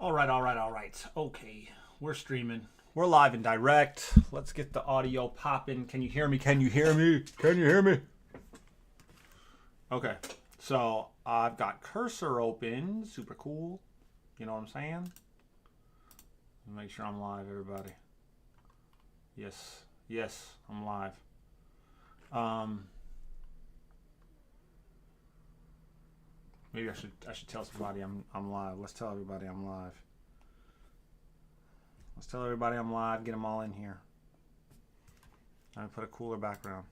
All right, all right, all right. Okay, we're streaming. We're live and direct. Let's get the audio popping. Can you hear me? Can you hear me? Can you hear me? Okay, so I've got cursor open. Super cool. You know what I'm saying? Make sure I'm live, everybody. Yes, yes, I'm live. Maybe I should tell somebody I'm live. Let's tell everybody I'm live. Let's tell everybody I'm live. Get them all in here. I'm gonna put a cooler background.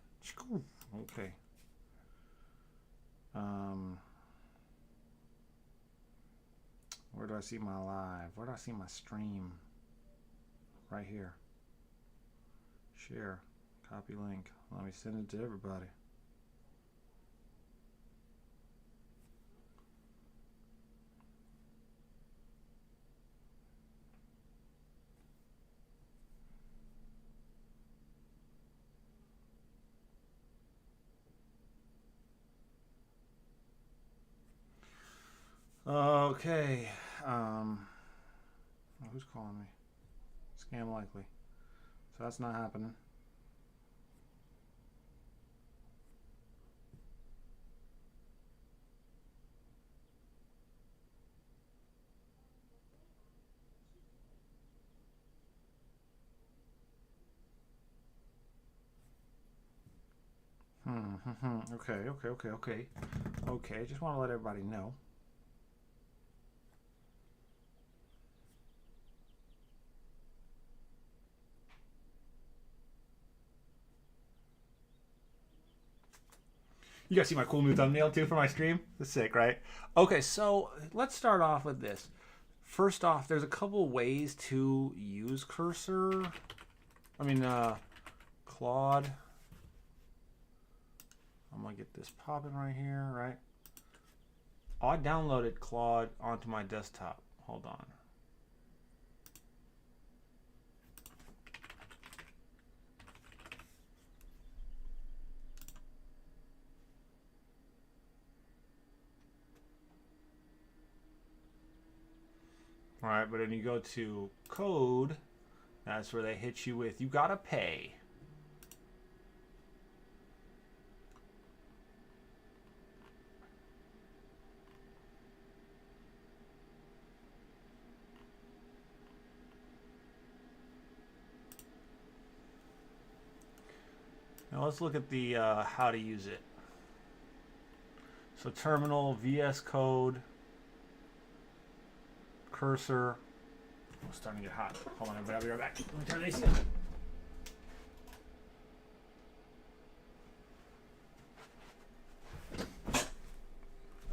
Okay. Where do I see my live? Where do I see my stream? Right here. Share. Copy link. Let me send it to everybody. Okay. Who's calling me? Scam likely. So that's not happening. Okay. Just want to let everybody know. You guys see my cool new thumbnail too for my stream? That's sick, right? Okay, so let's start off with this. First off, there's a couple ways to use cursor. Claude. I'm gonna get this popping right here, right? Oh, I downloaded Claude onto my desktop. Hold on. All right, but then you go to code. That's where they hit you with, you gotta pay. Now let's look at the how to use it. So terminal, VS Code, cursor. Oh, it's starting to get hot. Hold on, everybody. I'll be right back. Let me turn the AC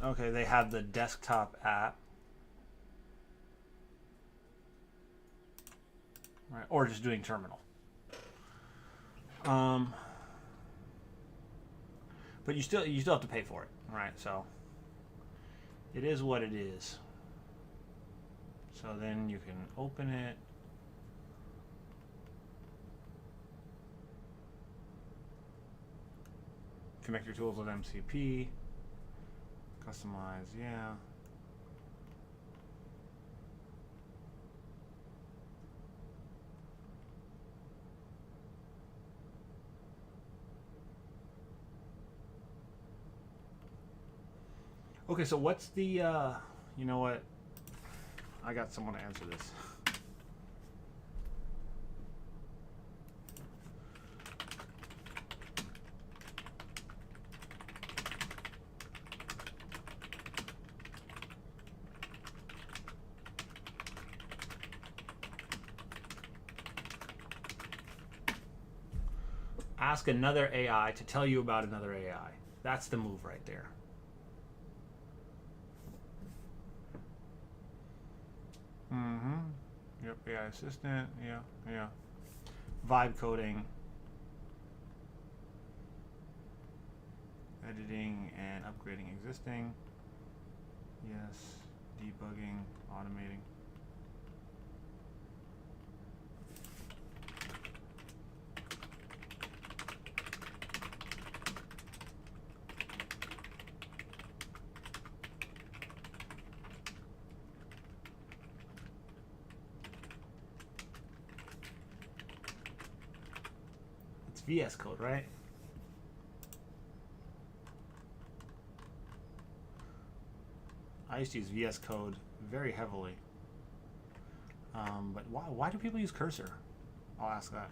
on. Okay, they have the desktop app. Right, or just doing terminal. But you still have to pay for it, right? So it is what it is. So then you can open it. Connect your tools with MCP. Customize, yeah. Okay, so what's the, you know what? I got someone to answer this. Ask another AI to tell you about another AI. That's the move right there. Yep, AI assistant, yeah. Vibe coding. Editing and upgrading existing. Yes. Debugging, automating. It's VS Code, right? I used to use VS Code very heavily. But why do people use Cursor? I'll ask that.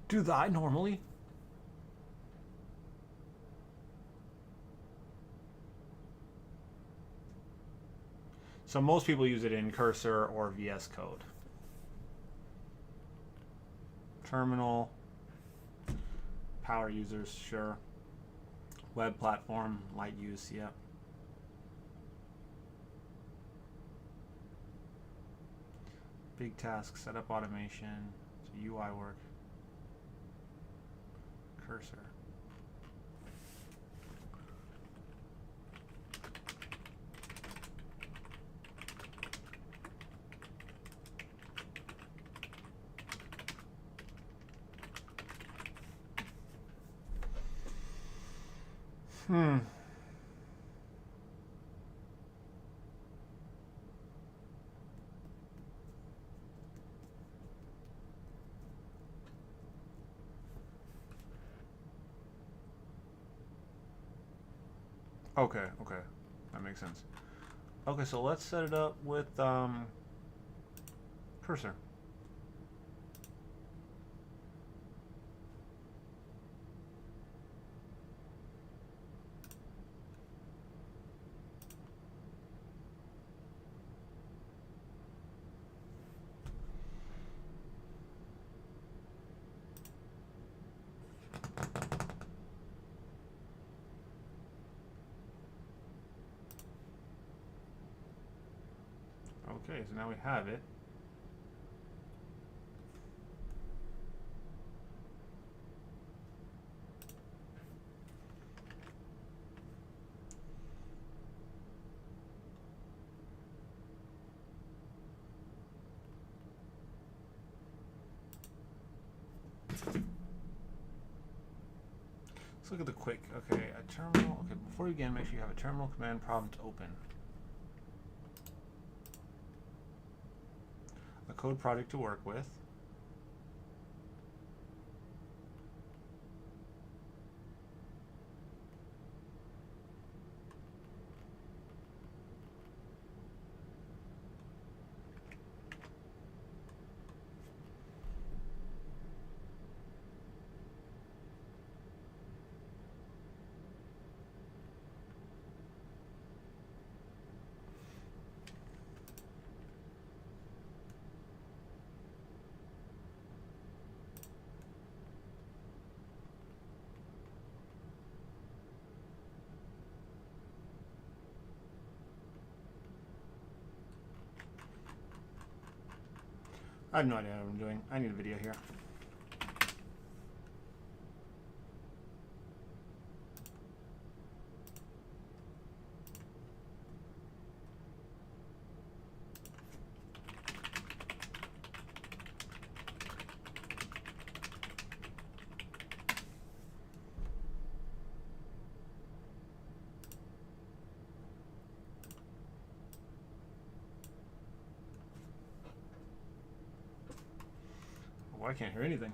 Do that normally? So most people use it in Cursor or VS Code. Terminal, power users, sure. Web platform, light use, yep. Big task, setup automation, so UI work. Cursor. Okay, that makes sense. Okay, so let's set it up with Cursor. Okay, so now we have it. Let's look at the quick. Okay, a terminal. Okay, before we begin, make sure you have a terminal command prompt open. A code project to work with. I have no idea what I'm doing. I need a video here. I can't hear anything.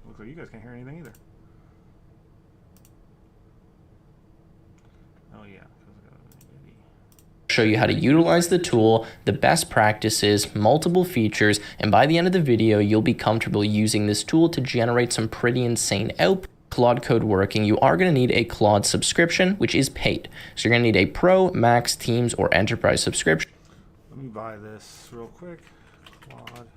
Looks like you guys can't hear anything either. Oh yeah. Show you how to utilize the tool, the best practices, multiple features, and by the end of the video, you'll be comfortable using this tool to generate some pretty insane output. Claude Code working, you are going to need a Claude subscription, which is paid. So you're going to need a Pro, Max, Teams, or Enterprise subscription. Let me buy this real quick. Claude.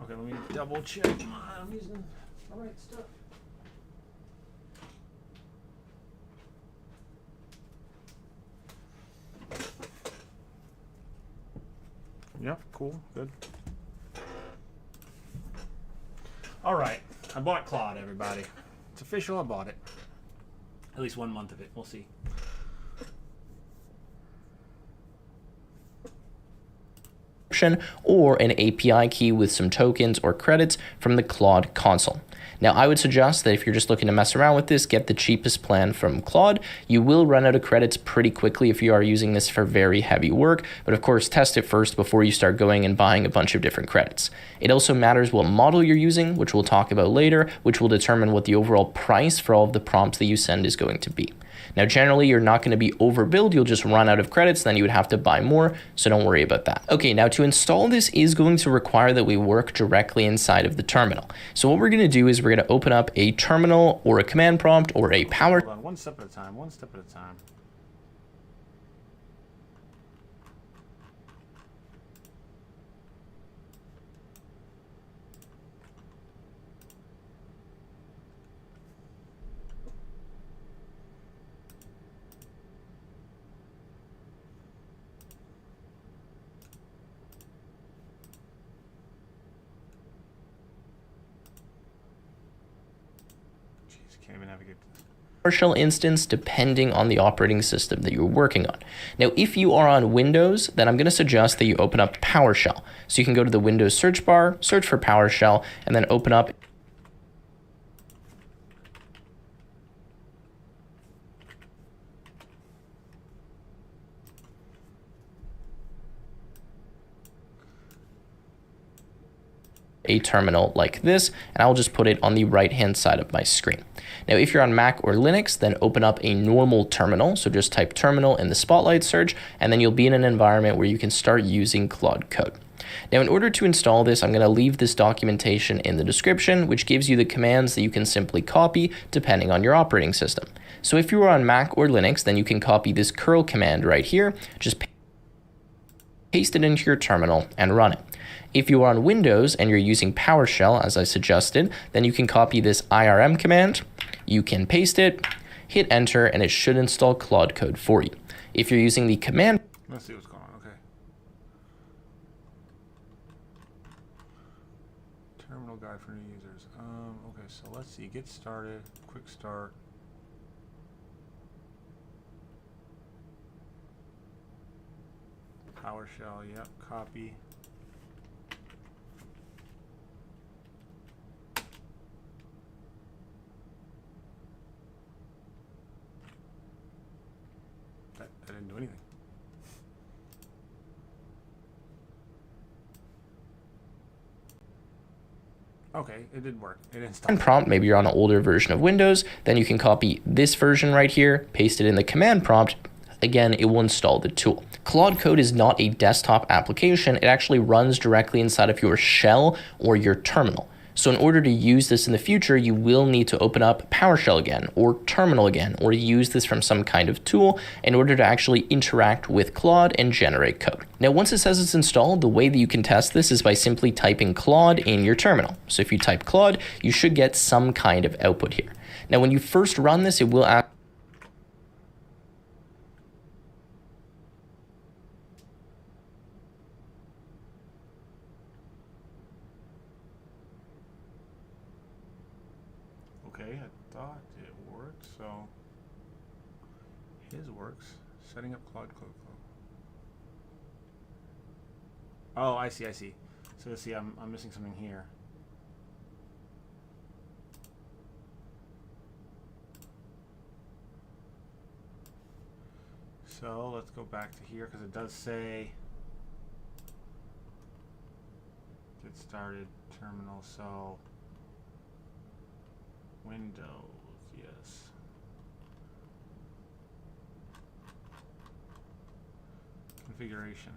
Okay, let me double check. I'm using the right stuff. Yep, cool, good. All right, I bought Claude, everybody. It's official, I bought it. At least 1 month of it, we'll see. Or an API key with some tokens or credits from the Claude console. Now, I would suggest that if you're just looking to mess around with this, get the cheapest plan from Claude. You will run out of credits pretty quickly if you are using this for very heavy work, but of course, test it first before you start going and buying a bunch of different credits. It also matters what model you're using, which we'll talk about later, which will determine what the overall price for all of the prompts that you send is going to be. Now, generally, you're not going to be overbilled. You'll just run out of credits. Then you would have to buy more. So don't worry about that. Okay, now to install this is going to require that we work directly inside of the terminal. So what we're going to do is we're going to open up a terminal or a command prompt or a power. Hold on, one step at a time, one step at a time. Can't even navigate this. PowerShell instance depending on the operating system that you're working on. Now, if you are on Windows, then I'm going to suggest that you open up PowerShell. So you can go to the Windows search bar, search for PowerShell, and then open up a terminal like this, and I'll just put it on the right hand side of my screen. Now, if you're on Mac or Linux, then open up a normal terminal. So just type terminal in the Spotlight search, and then you'll be in an environment where you can start using Claude Code. Now, in order to install this, I'm going to leave this documentation in the description, which gives you the commands that you can simply copy depending on your operating system. So if you are on Mac or Linux, then you can copy this curl command right here, just paste it into your terminal and run it. If you are on Windows and you're using PowerShell, as I suggested, then you can copy this IRM command, you can paste it, hit enter, and it should install Claude Code for you. If you're using the command... Let's see what's going on, okay. Terminal guide for new users. Okay, so let's see, get started, quick start. PowerShell, yep, copy. That didn't do anything. Okay, it did work. It installed. And prompt, maybe you're on an older version of Windows, then you can copy this version right here, paste it in the command prompt. Again, it will install the tool. Claude Code is not a desktop application. It actually runs directly inside of your shell or your terminal. So in order to use this in the future, you will need to open up PowerShell again, or terminal again, or use this from some kind of tool in order to actually interact with Claude and generate code. Now, once it says it's installed, the way that you can test this is by simply typing Claude in your terminal. So if you type Claude, you should get some kind of output here. Now, when you first run this, it will ask Okay, I thought it worked, so his works. Setting up Claude Code. Oh, I see. So let's see, I'm missing something here. So let's go back to here because it does say get started terminal. So Windows, yes. Configuration.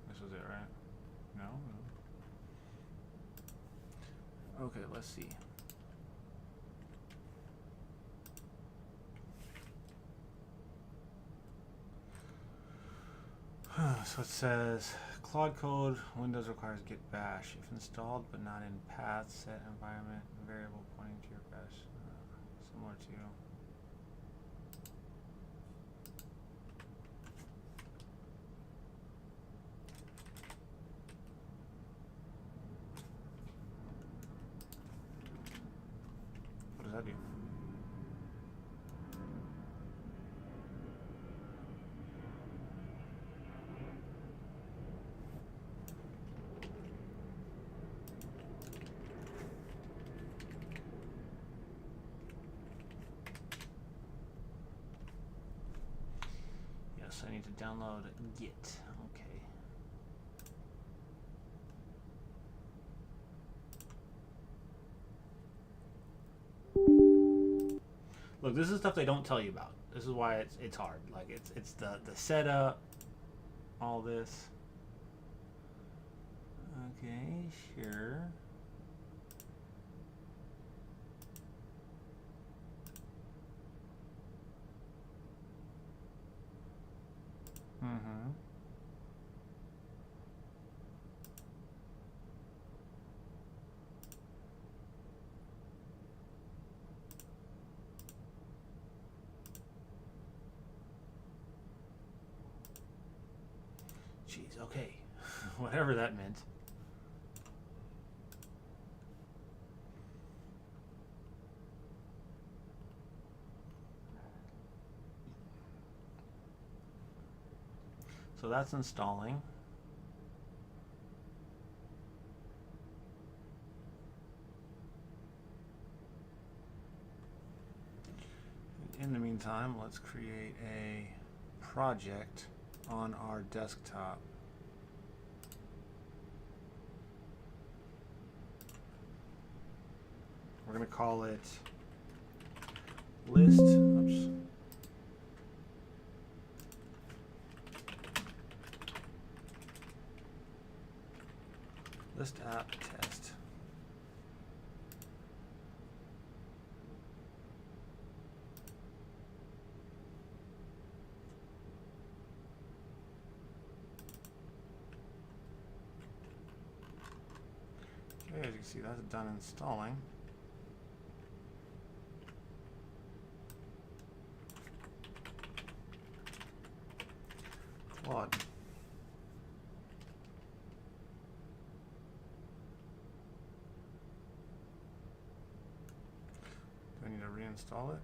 This was it, right? No? Okay, let's see. So it says Claude code, Windows requires git bash. If installed but not in path, set environment variable pointing to your bash. Similar to. What does that do? Yes, I need to download Git. Okay. Look, this is stuff they don't tell you about. This is why it's hard. Like it's the setup, all this. Okay, sure. Mm-hmm. Jeez, okay. Whatever that meant. So that's installing. In the meantime, let's create a project on our desktop. We're going to call it list. Oops. List app test. Okay, as you can see, that's done installing. Claude. Do I need to reinstall it?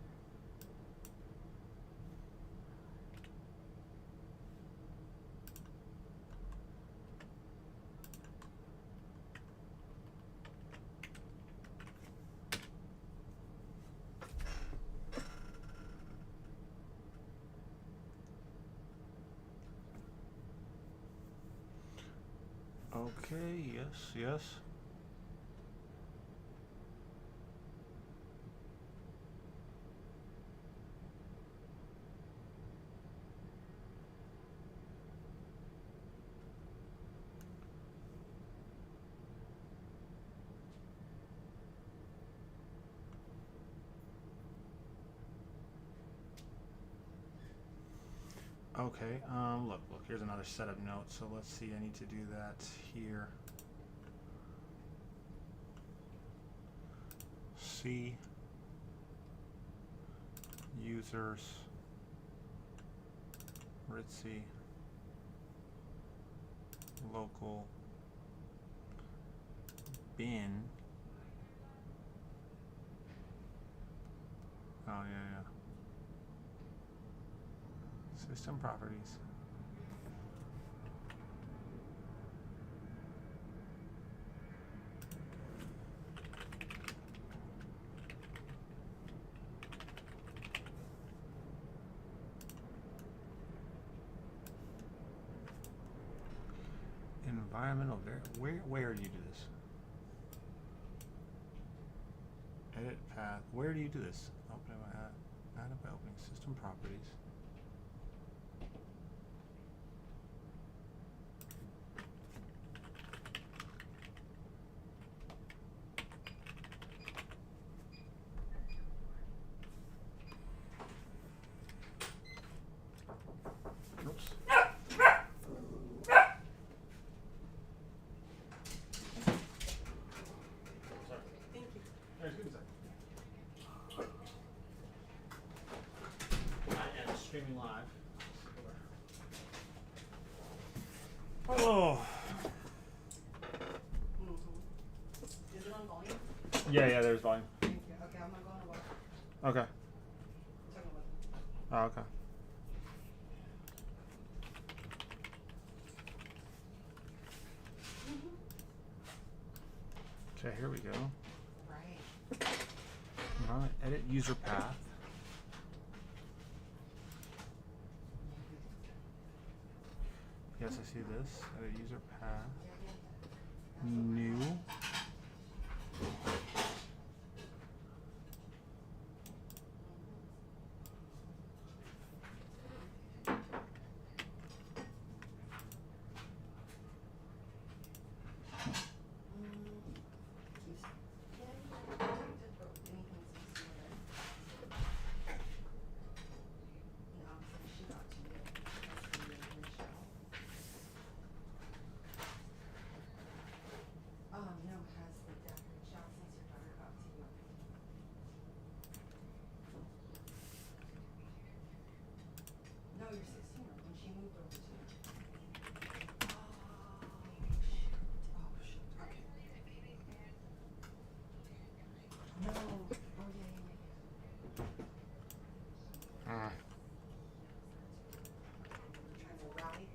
Okay, yes. Okay, look, here's another setup note. So let's see, I need to do that here. C users Ritzy local bin. Oh yeah. System properties. Environmental where do you do this? Edit path. Where do you do this? Open by opening system properties. Oops. live. Oh. Is it on volume? Yeah, there's volume. Thank you. Okay, I'm not going to work. Okay. Talking about it. Oh, okay. Okay, here we go. Right. I'm gonna edit user path. Yes, I see this. Edit user path. New. No, you're 16 when she moved over to you. Oh, shoot. Okay. No. Oh, yeah. Trying to rally.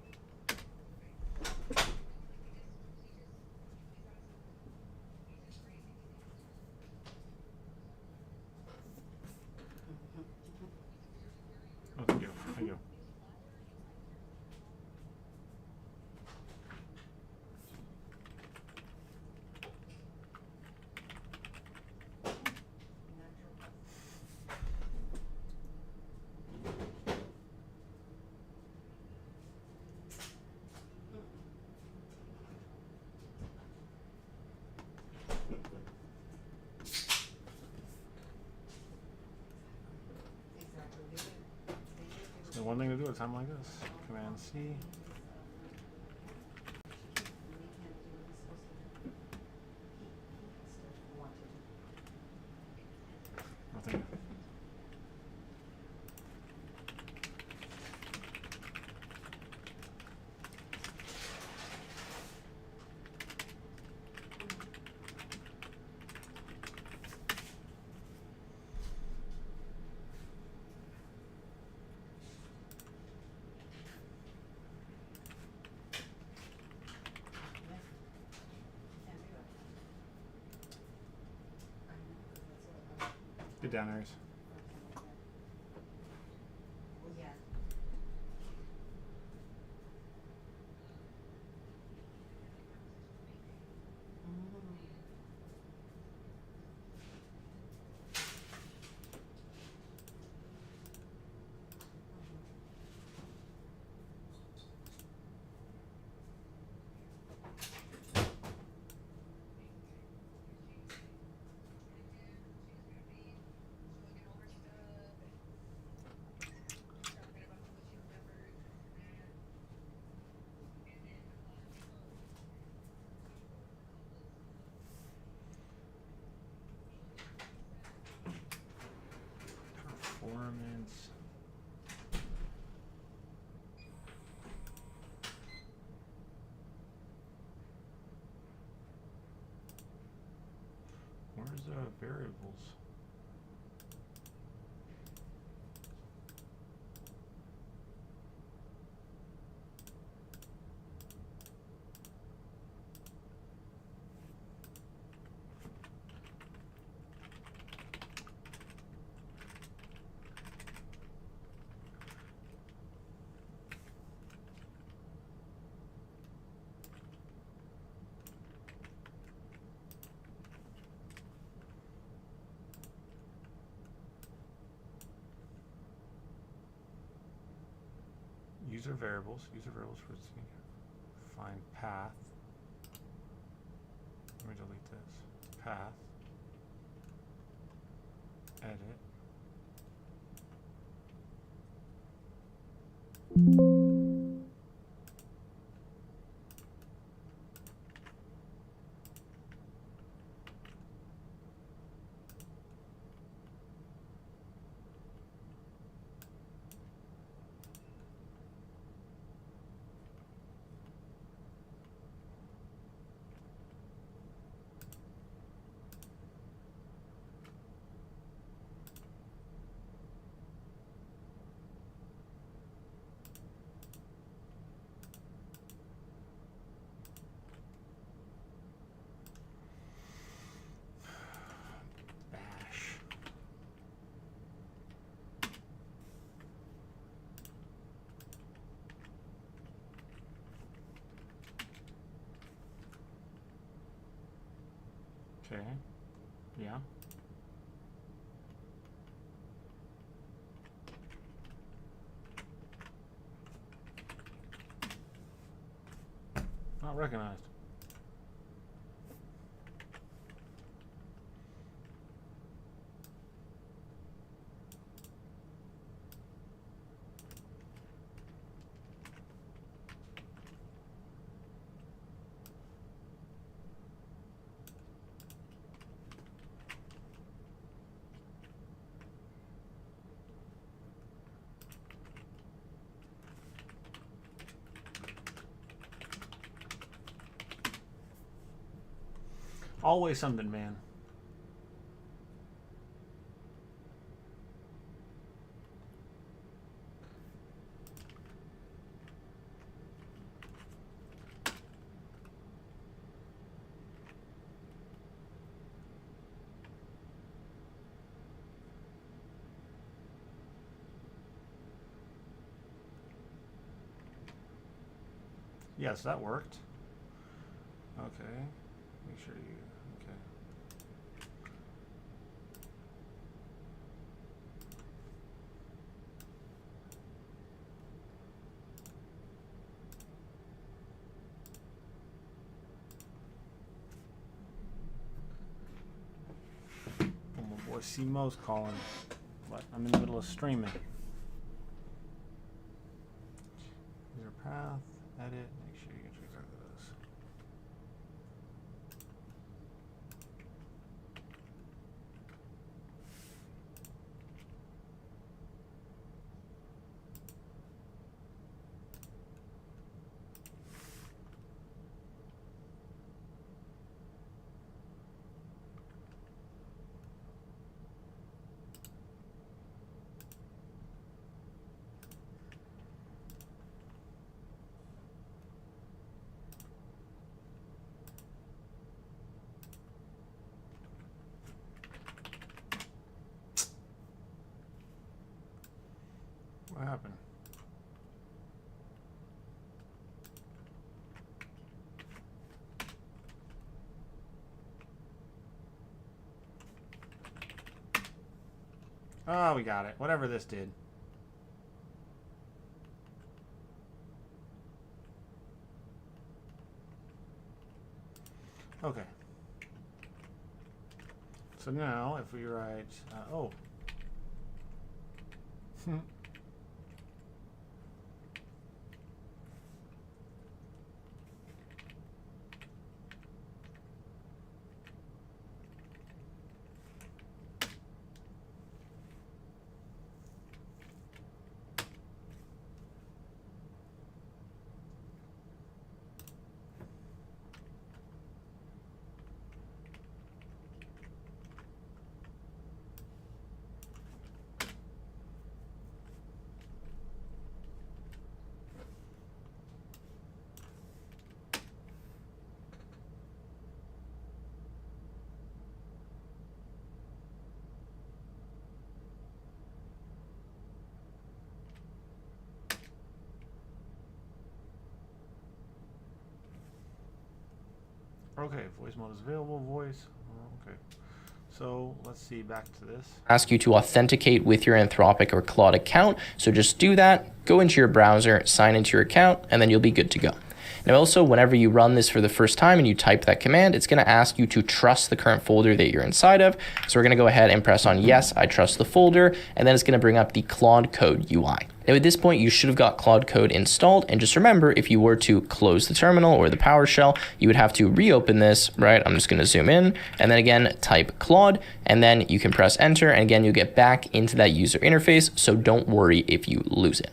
Oh, thank you. Thank you. The one thing to do at a time like this. Command C. Nothing. Get down, Aries. Yeah. Performance. Where's the variables? User variables for find path. Let me delete this. Path. Edit. Okay. Yeah. Not recognized. Always something, man. Yes, that worked. Okay. Make sure you... Okay. Oh, my boy C-Mo's calling. But I'm in the middle of streaming. User path, edit, make sure you get exactly this. What happened? Oh, we got it. Whatever this did. Okay. So now, if we write, oh. Okay, voice mode is available, voice. Okay. So let's see, back to this. Ask you to authenticate with your Anthropic or Claude account. So just do that, go into your browser, sign into your account, and then you'll be good to go. Now also, whenever you run this for the first time and you type that command, it's gonna ask you to trust the current folder that you're inside of. So we're gonna go ahead and press on yes, I trust the folder, and then it's gonna bring up the Claude Code UI. Now at this point, you should have got Claude Code installed, and just remember, if you were to close the terminal or the PowerShell, you would have to reopen this, right? I'm just gonna zoom in, and then again, type Claude, and then you can press enter, and again, you'll get back into that user interface, so don't worry if you lose it.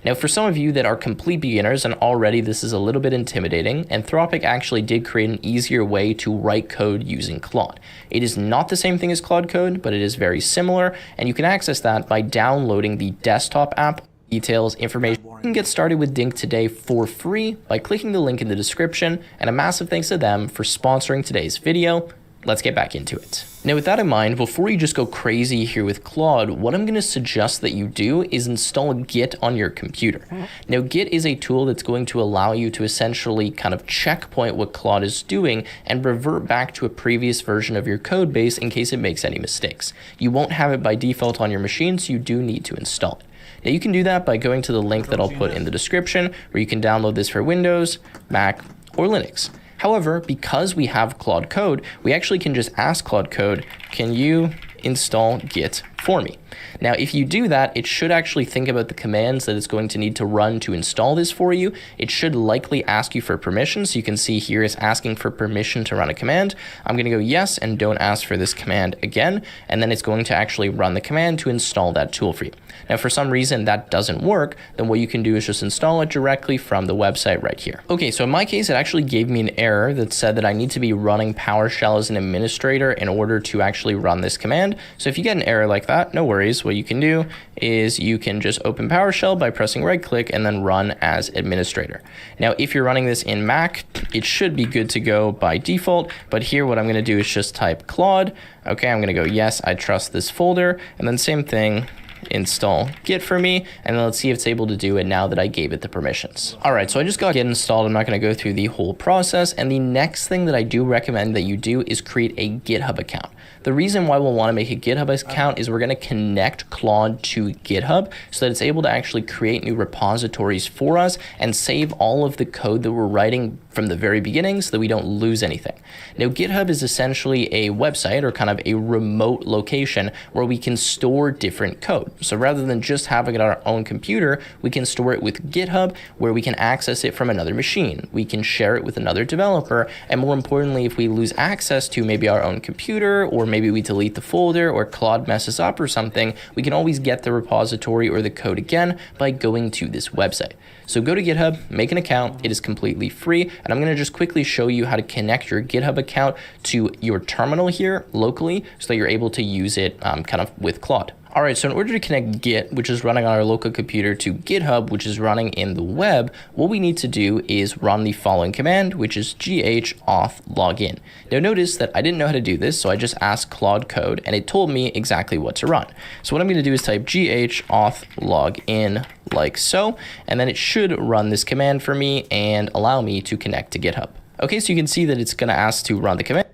Now, for some of you that are complete beginners, and already this is a little bit intimidating, Anthropic actually did create an easier way to write code using Claude. It is not the same thing as Claude Code, but it is very similar, and you can access that by downloading the desktop app. Details, information. You can get started with Dink today for free by clicking the link in the description, and a massive thanks to them for sponsoring today's video. let's get back into it. Now with that in mind, before you just go crazy here with Claude, what I'm going to suggest that you do is install Git on your computer. Now Git is a tool that's going to allow you to essentially kind of checkpoint what Claude is doing and revert back to a previous version of your code base in case it makes any mistakes. You won't have it by default on your machine, so you do need to install it. Now you can do that by going to the link that I'll put in the description, where you can download this for Windows, Mac, or Linux. However, because we have Claude Code, we actually can just ask Claude Code, can you install Git for me? Now, if you do that, it should actually think about the commands that it's going to need to run to install this for you. It should likely ask you for permission. So you can see here it's asking for permission to run a command. I'm going to go yes, and don't ask for this command again. And then it's going to actually run the command to install that tool for you. Now, if for some reason that doesn't work, then what you can do is just install it directly from the website right here. Okay, so in my case, it actually gave me an error that said that I need to be running PowerShell as an administrator in order to actually run this command. So if you get an error like that, no worries. What you can do is you can just open PowerShell by pressing right click and then run as administrator. Now, if you're running this in Mac, it should be good to go by default, but here what I'm going to do is just type Claude. Okay, I'm going to go yes, I trust this folder, and then same thing, install Git for me, and then let's see if it's able to do it now that I gave it the permissions. All right, so I just got Git installed. I'm not going to go through the whole process, and the next thing that I do recommend that you do is create a GitHub account. The reason why we'll want to make a GitHub account is we're going to connect Claude to GitHub so that it's able to actually create new repositories for us and save all of the code that we're writing from the very beginning so that we don't lose anything. Now, GitHub is essentially a website or kind of a remote location where we can store different code. So rather than just having it on our own computer, we can store it with GitHub where we can access it from another machine. We can share it with another developer. And more importantly, if we lose access to maybe our own computer, or maybe we delete the folder, or Claude messes up or something, we can always get the repository or the code again by going to this website. So go to GitHub, make an account. It is completely free. And I'm going to just quickly show you how to connect your GitHub account to your terminal here locally so that you're able to use it kind of with Claude. All right, so in order to connect Git, which is running on our local computer, to GitHub, which is running in the web, what we need to do is run the following command, which is auth login. Now notice that I didn't know how to do this, so I just asked Claude Code, and it told me exactly what to run. So what I'm going to do is type auth login like so, and then it should run this command for me and allow me to connect to GitHub. Okay, so you can see that it's going to ask to run the command.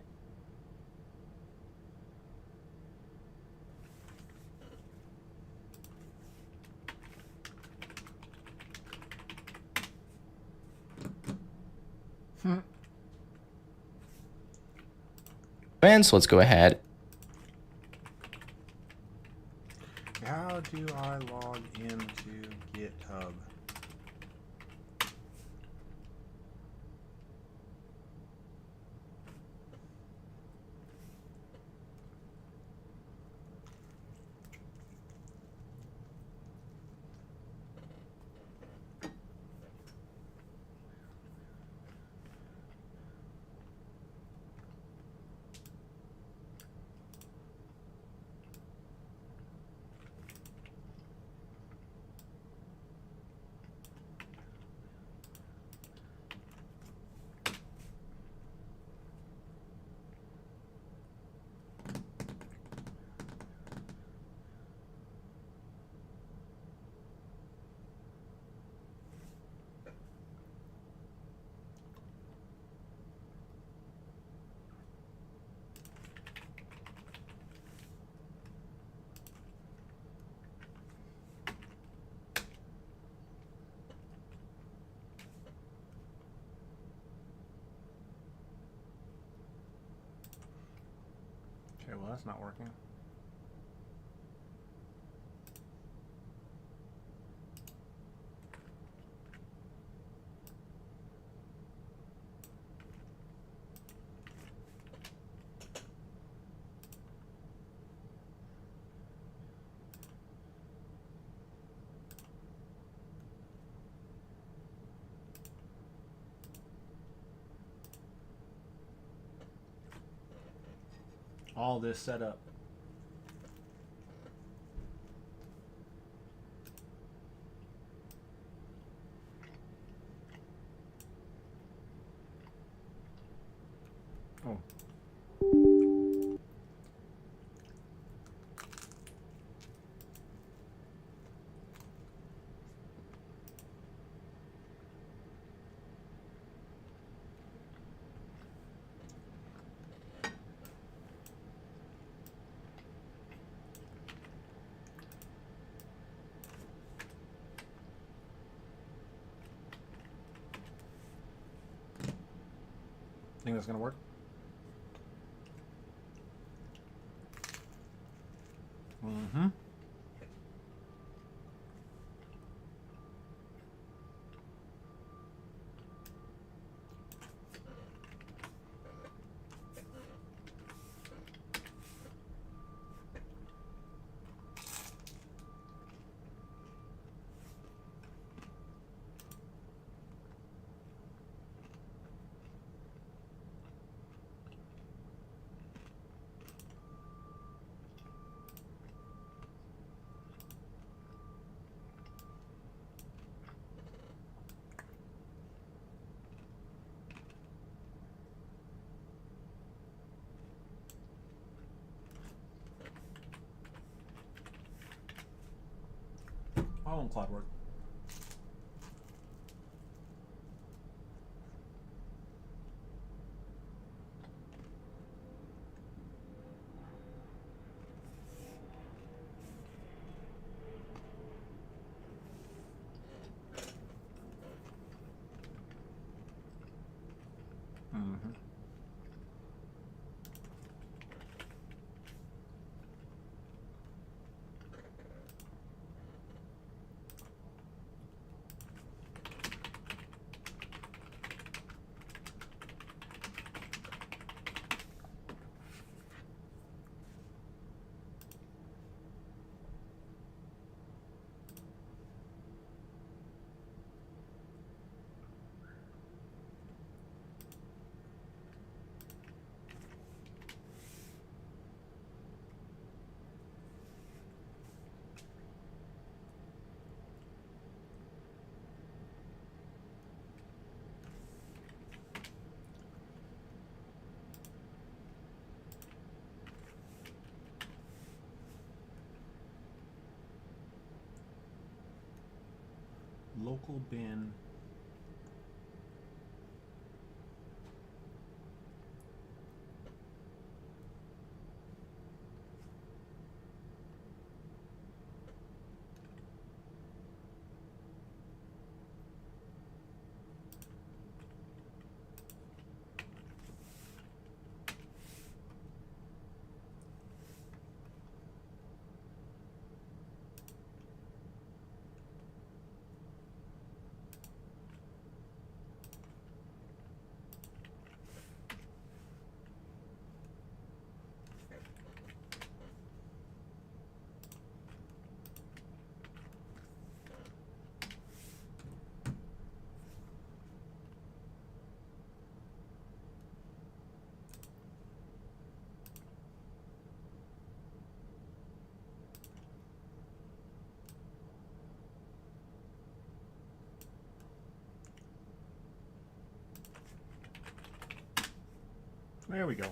So let's go ahead. How do I log into GitHub? Okay, well that's not working. All this set up. Oh. Think that's gonna work? Mm-hmm. Why won't Claude work? Mm-hmm. Local bin. There we go.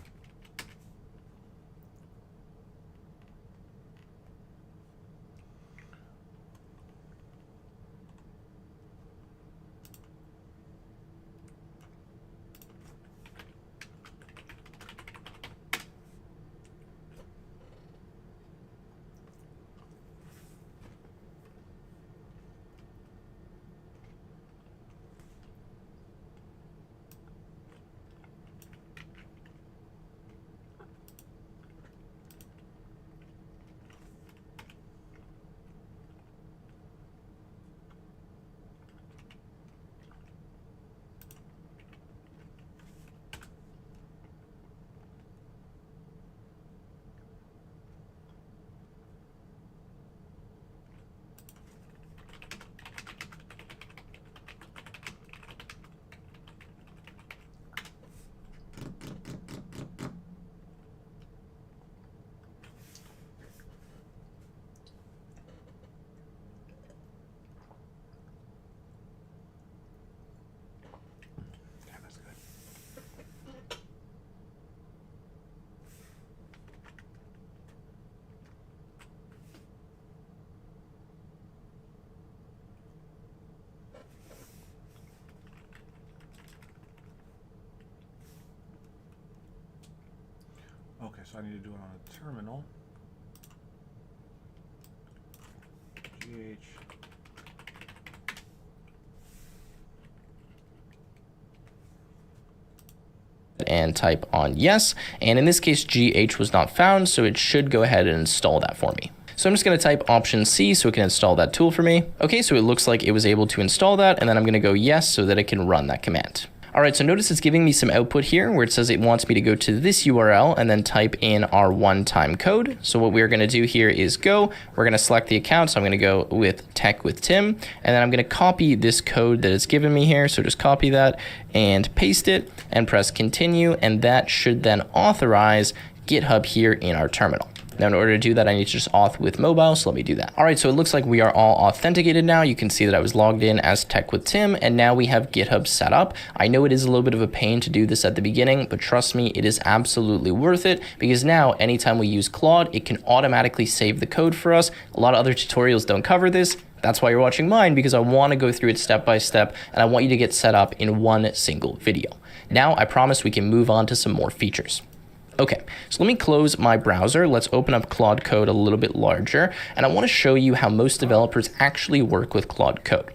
Damn, that's good. Okay, so I need to do it on a terminal. GH. and type on yes. And in this case, GH was not found, so it should go ahead and install that for me. So I'm just going to type option C so it can install that tool for me. Okay, so it looks like it was able to install that, and then I'm going to go yes so that it can run that command. All right, so notice it's giving me some output here where it says it wants me to go to this URL and then type in our one-time code. So what we're going to do here is we're going to select the account. So I'm going to go with Tech with Tim, and then I'm going to copy this code that it's given me here. So just copy that and paste it and press continue, and that should then authorize GitHub here in our terminal. Now, in order to do that, I need to just auth with mobile, so let me do that. All right, so it looks like we are all authenticated now. You can see that I was logged in as Tech with Tim, and now we have GitHub set up. I know it is a little bit of a pain to do this at the beginning, but trust me, it is absolutely worth it, because now anytime we use Claude, it can automatically save the code for us. A lot of other tutorials don't cover this. That's why you're watching mine, because I want to go through it step by step, and I want you to get set up in one single video. Now, I promise we can move on to some more features. Okay, so let me close my browser. Let's open up Claude Code a little bit larger, and I want to show you how most developers actually work with Claude Code.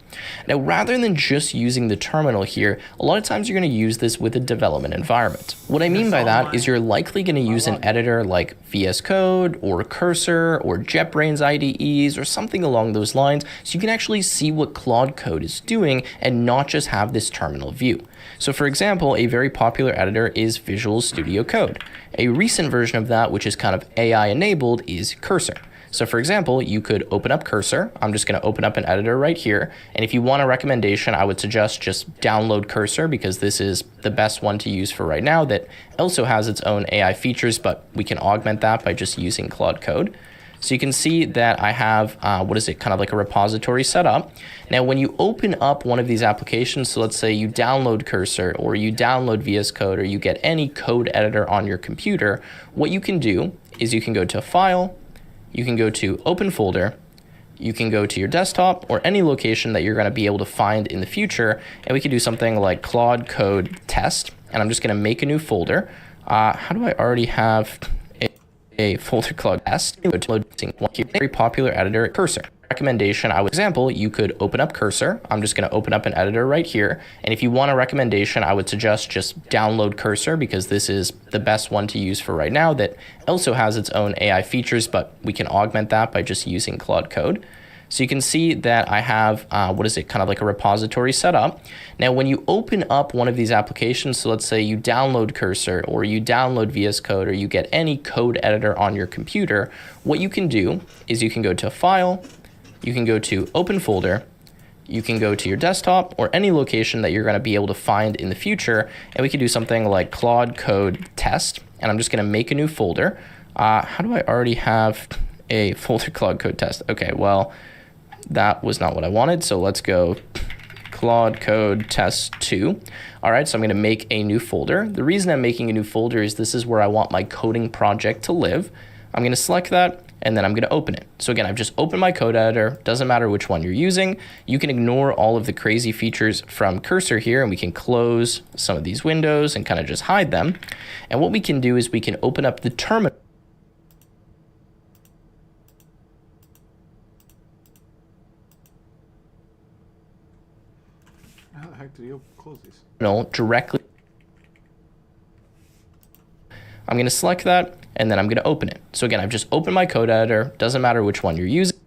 Now, rather than just using the terminal here, a lot of times you're going to use this with a development environment. What I mean by that is you're likely going to use an editor like VS Code or Cursor or JetBrains IDEs or something along those lines, so you can actually see what Claude Code is doing and not just have this terminal view. So for example, a very popular editor is Visual Studio Code. A recent version of that, which is kind of AI enabled, is Cursor. So for example, you could open up Cursor. I'm just going to open up an editor right here. And if you want a recommendation, I would suggest just download Cursor, because this is the best one to use for right now that also has its own AI features, but we can augment that by just using Claude Code. So you can see that I have, kind of like a repository set up. Now, when you open up one of these applications, so let's say you download Cursor or you download VS Code or you get any code editor on your computer, what you can do is you can go to File, you can go to Open Folder, you can go to your desktop or any location that you're going to be able to find in the future, and we can do something like Claude Code Test, and I'm just going to make a new folder. How do I already have a folder Claude Test? Very popular editor, Cursor. Recommendation, example, you could open up Cursor. I'm just going to open up an editor right here. And if you want a recommendation, I would suggest just download Cursor, because this is the best one to use for right now that also has its own AI features, but we can augment that by just using Claude Code. So you can see that I have, kind of like a repository set up. Now, when you open up one of these applications, so let's say you download Cursor or you download VS Code or you get any code editor on your computer, what you can do is you can go to File, you can go to Open Folder, you can go to your desktop or any location that you're going to be able to find in the future, and we can do something like Claude Code Test, and I'm just going to make a new folder. How do I already have a folder Claude Code Test? Okay, well, that was not what I wanted, so let's go Claude Code Test 2. All right, so I'm going to make a new folder. The reason I'm making a new folder is this is where I want my coding project to live. I'm going to select that, and then I'm going to open it. So again, I've just opened my code editor. Doesn't matter which one you're using. You can ignore all of the crazy features from Cursor here, and we can close some of these windows and kind of just hide them. And what we can do is we can open up the terminal. How the heck do you close these? Directly. I'm going to select that, and then I'm going to open it. So again, I've just opened my code editor. Doesn't matter which one you're using.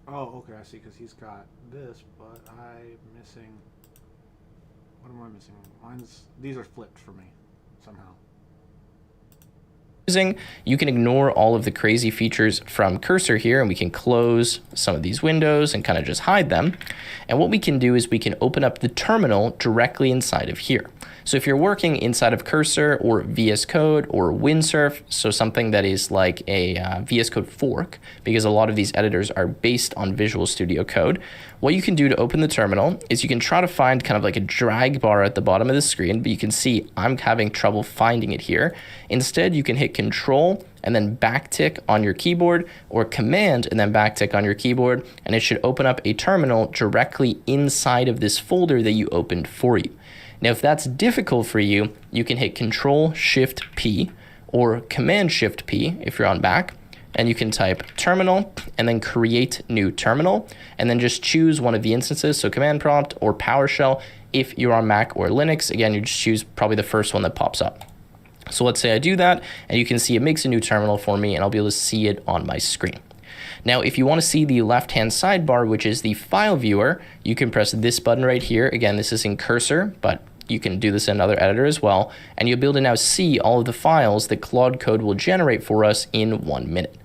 Oh, okay, I see, because he's got this, but I'm missing... What am I missing? These are flipped for me, somehow. You can ignore all of the crazy features from Cursor here, and we can close some of these windows and kind of just hide them. And what we can do is we can open up the terminal directly inside of here. So if you're working inside of Cursor or VS Code or Windsurf, so something that is like a VS Code fork, because a lot of these editors are based on Visual Studio Code, what you can do to open the terminal is you can try to find kind of like a drag bar at the bottom of the screen, but you can see I'm having trouble finding it here. Instead, you can hit Control and then backtick on your keyboard, or Command and then backtick on your keyboard, and it should open up a terminal directly inside of this folder that you opened for you. Now, if that's difficult for you, you can hit Control-Shift-P or Command-Shift-P if you're on Mac, and you can type terminal and then create new terminal, and then just choose one of the instances, so command prompt or PowerShell. If you're on Mac or Linux, again, you just choose probably the first one that pops up. So let's say I do that, and you can see it makes a new terminal for me, and I'll be able to see it on my screen. Now, if you want to see the left-hand sidebar, which is the file viewer, you can press this button right here. Again, this is in Cursor, but you can do this in another editor as well, and you'll be able to now see all of the files that Claude Code will generate for us in 1 minute.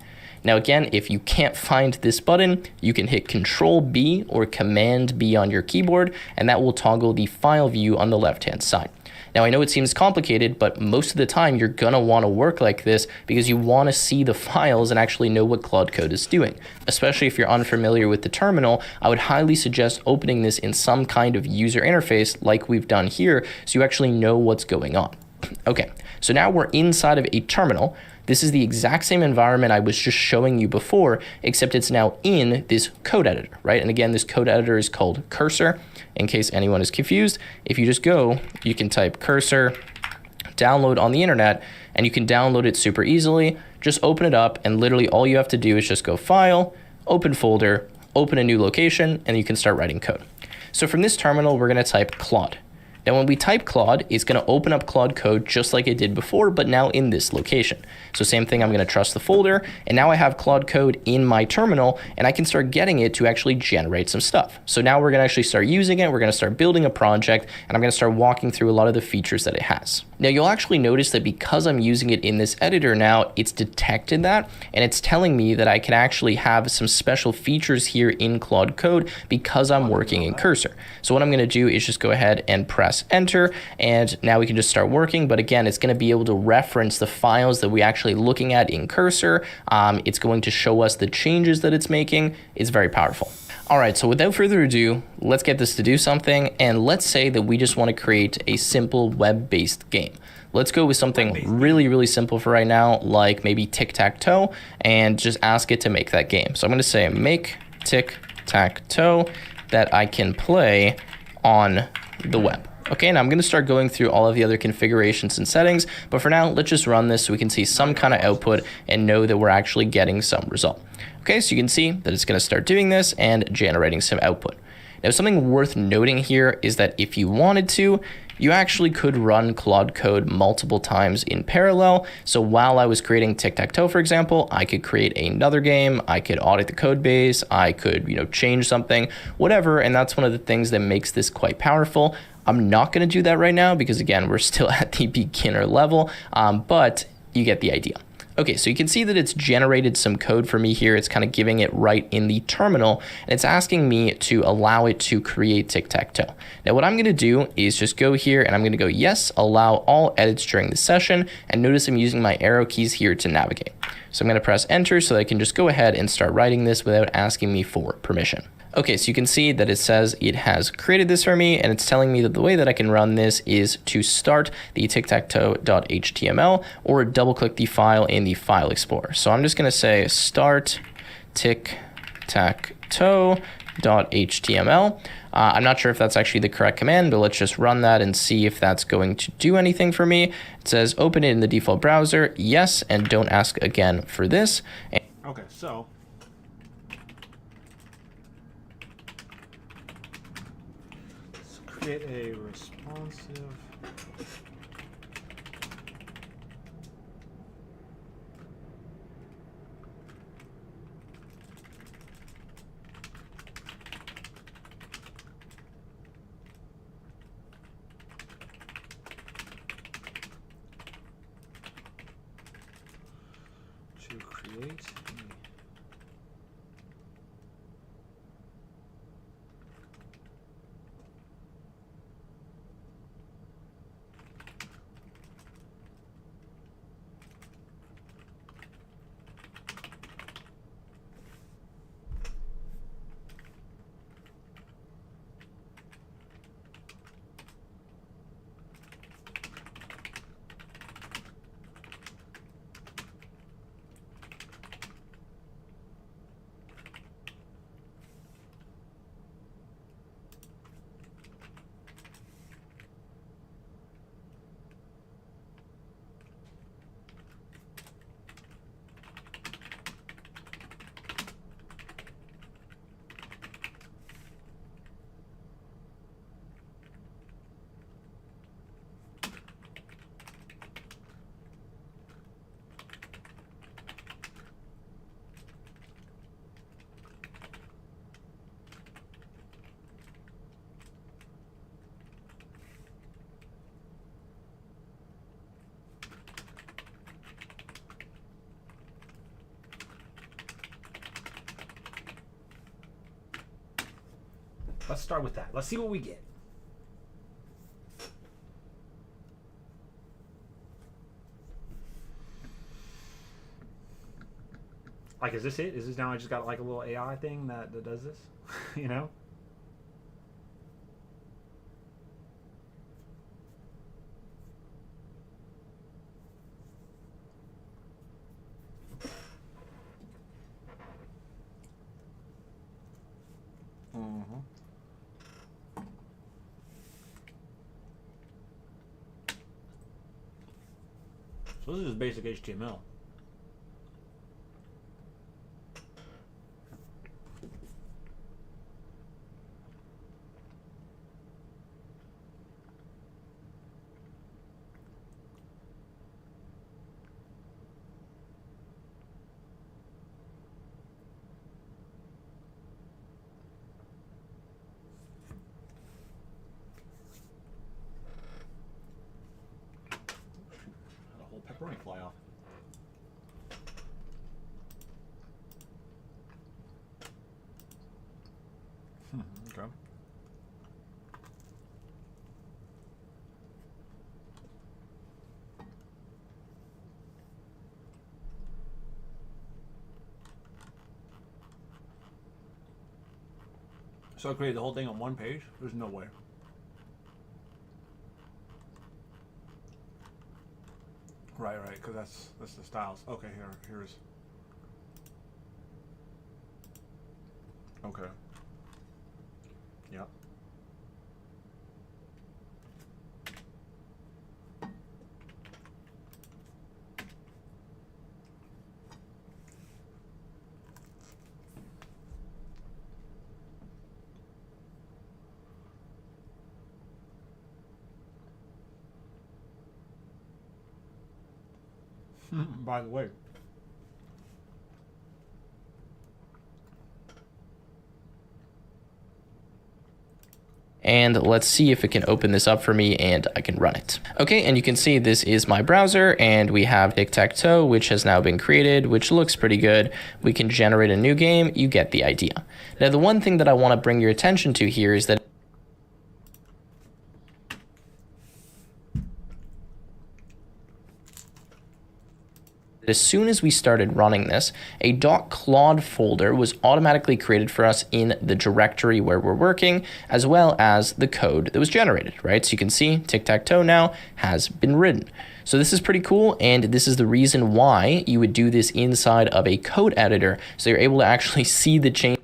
Now again, if you can't find this button, you can hit Control B or Command B on your keyboard, and that will toggle the file view on the left-hand side. Now I know it seems complicated, but most of the time you're gonna wanna work like this because you wanna see the files and actually know what Claude Code is doing. Especially if you're unfamiliar with the terminal, I would highly suggest opening this in some kind of user interface like we've done here, so you actually know what's going on. Okay, so now we're inside of a terminal. This is the exact same environment I was just showing you before, except it's now in this code editor, right? And again, this code editor is called Cursor. In case anyone is confused, if you just go, you can type Cursor, download on the internet, and you can download it super easily. Just open it up, and literally all you have to do is just go File, Open Folder, open a new location, and you can start writing code. So from this terminal, we're gonna type Claude. Now when we type Claude, it's gonna open up Claude Code just like it did before, but now in this location. So same thing, I'm gonna trust the folder, and now I have Claude Code in my terminal, and I can start getting it to actually generate some stuff. So now we're gonna actually start using it, we're gonna start building a project, and I'm gonna start walking through a lot of the features that it has. Now you'll actually notice that because I'm using it in this editor now, it's detected that, and it's telling me that I can actually have some special features here in Claude Code because I'm working in Cursor. So what I'm gonna do is just go ahead and press enter, and now we can just start working. But again, it's going to be able to reference the files that we actually looking at in Cursor. It's going to show us the changes that it's making. It's very powerful. All right, so without further ado, let's get this to do something. And let's say that we just want to create a simple web-based game. Let's go with something really, really simple for right now, like maybe tic-tac-toe, and just ask it to make that game. So I'm going to say make tic-tac-toe that I can play on the web. Okay, and I'm going to start going through all of the other configurations and settings, but for now, let's just run this so we can see some kind of output and know that we're actually getting some result. Okay, so you can see that it's going to start doing this and generating some output. Now, something worth noting here is that if you wanted to, you actually could run Claude Code multiple times in parallel. So while I was creating tic-tac-toe, for example, I could create another game, I could audit the code base, I could, change something, whatever, and that's one of the things that makes this quite powerful. I'm not going to do that right now because, again, we're still at the beginner level, but you get the idea. Okay, so you can see that it's generated some code for me here. It's kind of giving it right in the terminal, and it's asking me to allow it to create tic-tac-toe. Now, what I'm going to do is just go here, and I'm going to go, yes, allow all edits during the session, and notice I'm using my arrow keys here to navigate. So I'm going to press enter so that I can just go ahead and start writing this without asking me for permission. Okay, so you can see that it says it has created this for me, and it's telling me that the way that I can run this is to start the tic-tac-toe.html or double click the file in the file explorer. So I'm just gonna say start tic-tac-toe.html. I'm not sure if that's actually the correct command, but let's just run that and see if that's going to do anything for me. It says open it in the default browser, yes, and don't ask again for this. Okay, so create a responsive to create Let's start with that. Let's see what we get. Like, is this it? Is this now I just got like a little AI thing that does this? You know? Mm-hmm. So this is just basic HTML. Had a whole pepperoni fly off. Okay. So I created the whole thing on one page? There's no way. Right, because that's the styles. Okay, here's. Okay. Yep. By the way. And let's see if it can open this up for me and I can run it. Okay, and you can see this is my browser and we have tic-tac-toe, which has now been created, which looks pretty good. We can generate a new game. You get the idea. Now, the one thing that I want to bring your attention to here is that as soon as we started running this, a .claude folder was automatically created for us in the directory where we're working, as well as the code that was generated, right? So you can see tic-tac-toe now has been written. So this is pretty cool, and this is the reason why you would do this inside of a code editor, so you're able to actually see the change.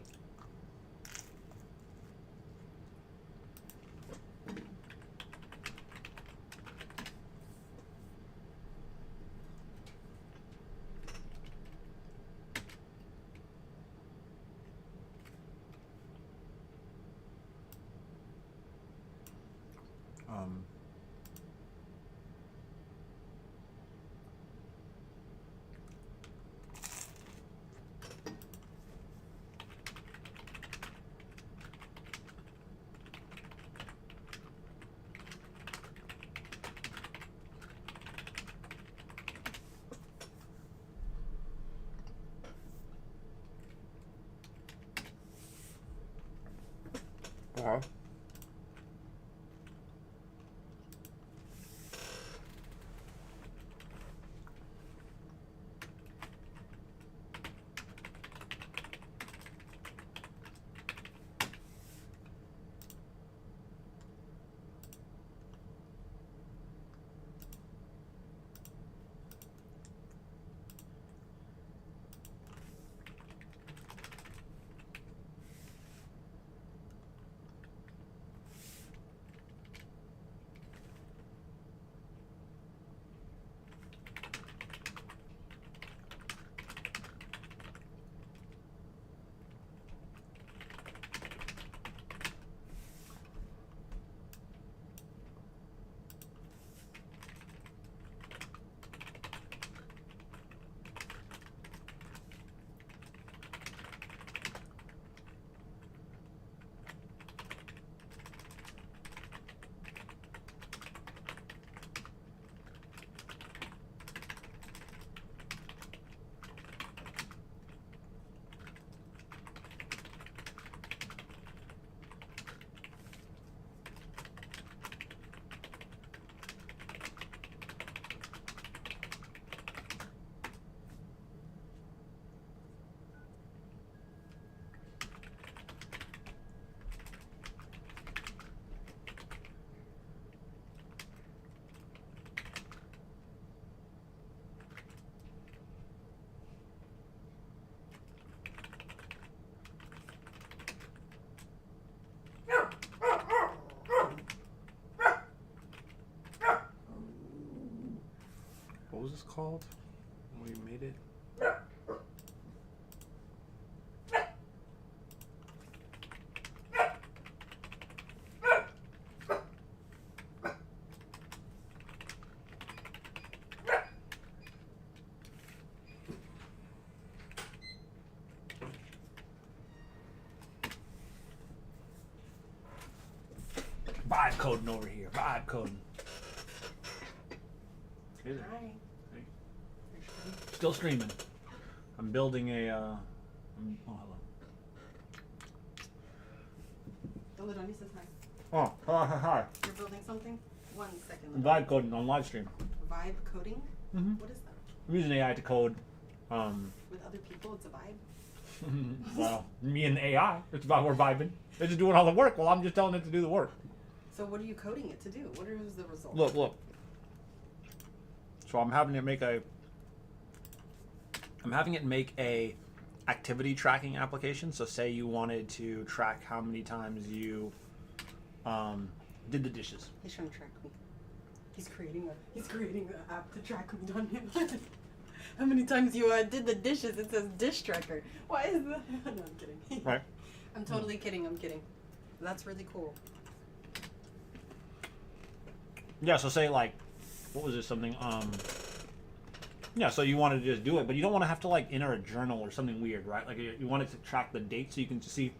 what was this called? When we made it? Vibe coding over here. Vibe coding. Hey there. Hi. Hey. Still streaming. I'm building a. Oh, hello. The lid on you says hi. Oh, hi. You're building something? 1 second. I'm vibe coding on live stream. Vibe coding? Mm-hmm. What is that? I'm using AI to code. With other people, it's a vibe? Well, me and AI. It's about we're vibing. They're just doing all the work. Well, I'm just telling it to do the work. So what are you coding it to do? What is the result? Look. So I'm having it make a activity tracking application. So say you wanted to track how many times you did the dishes. He's trying to track me. He's creating an app to track me, don't you? How many times you did the dishes? It says dish tracker. Why is that? No, I'm kidding. Right. I'm totally kidding. I'm kidding. That's really cool. Yeah, so say like, what was it, something, yeah, so you wanted to just do it, but you don't want to have to like enter a journal or something weird, right? Like you want it to track the date so you can just see,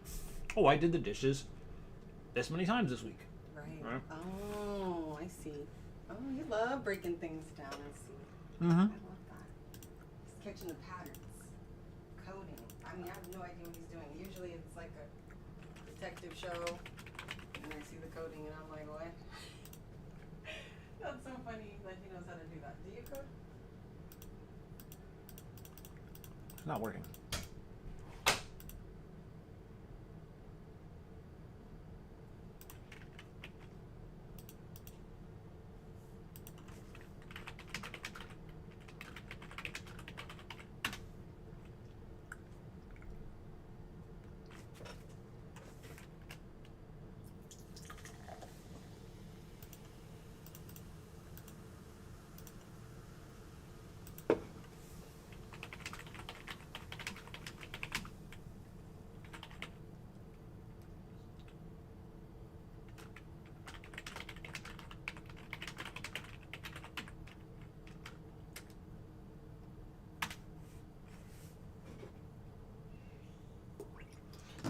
oh, I did the dishes this many times this week. Right. Oh, I see. Oh, you love breaking things down. I see. Mm-hmm. I love that. He's catching the patterns. Coding. I mean, I have no idea what he's doing. Usually it's like a detective show, and I see the coding, and I'm like, what? That's so funny that he knows how to do that. Do you code? It's not working.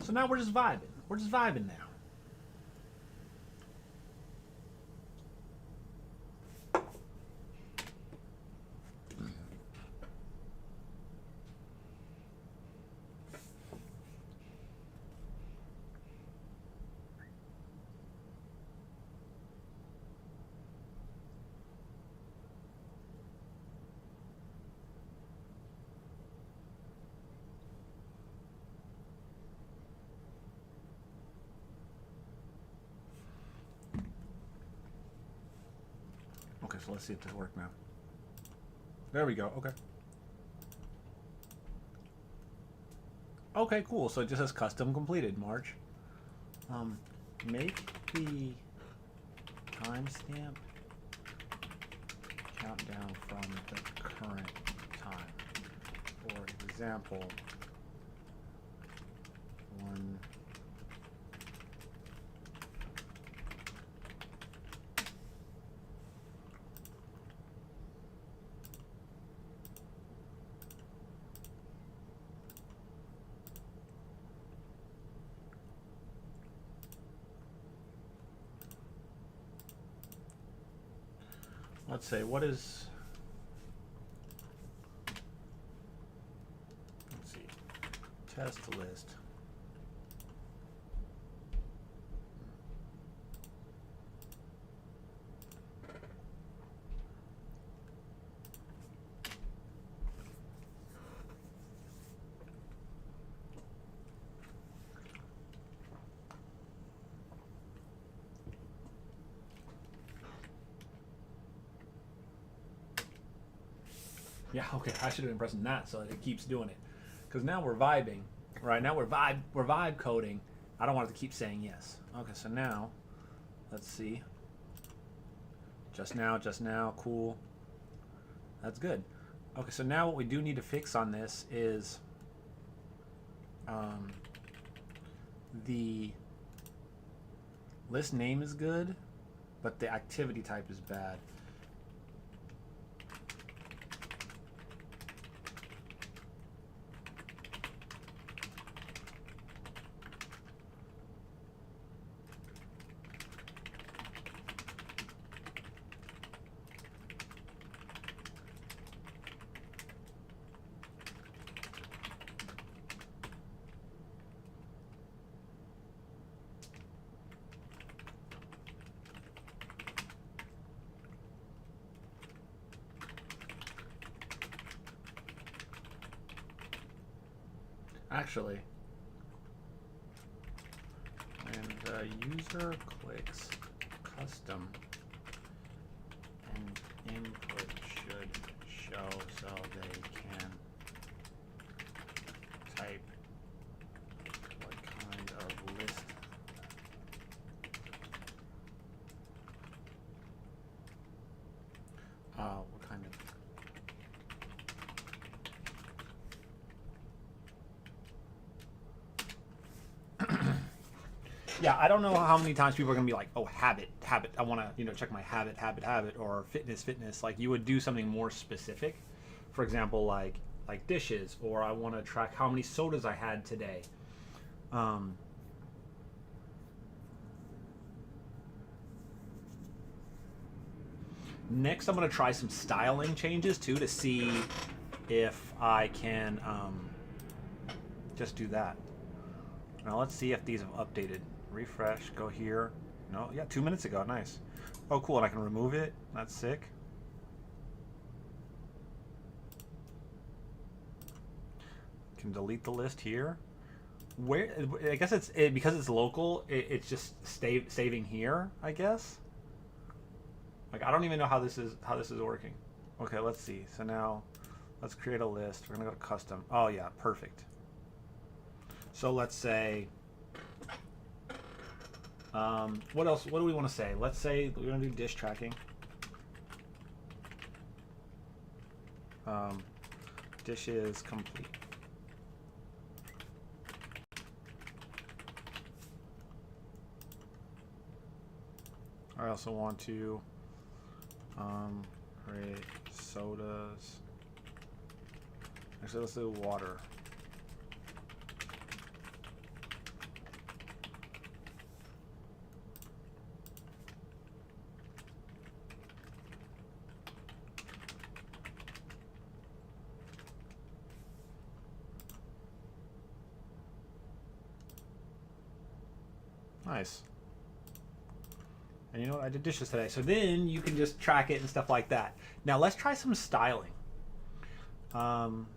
So now we're just vibing. We're just vibing now. Okay, so let's see if this works now. There we go. Okay. Okay, cool. So it just says custom completed, March. Make the timestamp countdown from the current time. For example, 1. Let's say, what is, let's see, test list. Yeah, okay, I should have been pressing that so that it keeps doing it. Because now we're vibing, right? Now we're vibe coding. I don't want it to keep saying yes. Okay, so now, let's see. Just now, cool. That's good. Okay, so now what we do need to fix on this is the list name is good, but the activity type is bad. Actually, when the user clicks custom, an input should show so they can type what kind of list. What kind of yeah, I don't know how many times people are gonna be like, oh, habit. I want to, check my habit, or fitness. Like you would do something more specific. For example, like dishes, or I want to track how many sodas I had today. Next, I'm gonna try some styling changes too to see if I can just do that. Now let's see if these have updated. Refresh, go here. No, yeah, 2 minutes ago, nice. Oh, cool, and I can remove it. That's sick. Can delete the list here. Where, I guess it's because it's local. It's just saving here, I guess. Like I don't even know how this is working. Okay, let's see. So now, let's create a list. We're gonna go to custom. Oh yeah, perfect. So let's say, what else? What do we want to say? Let's say we're going to do dish tracking. Dishes complete. I also want to create sodas. Actually, let's do water. Nice. And you know what? I did dishes today. So then you can just track it and stuff like that. Now let's try some styling. To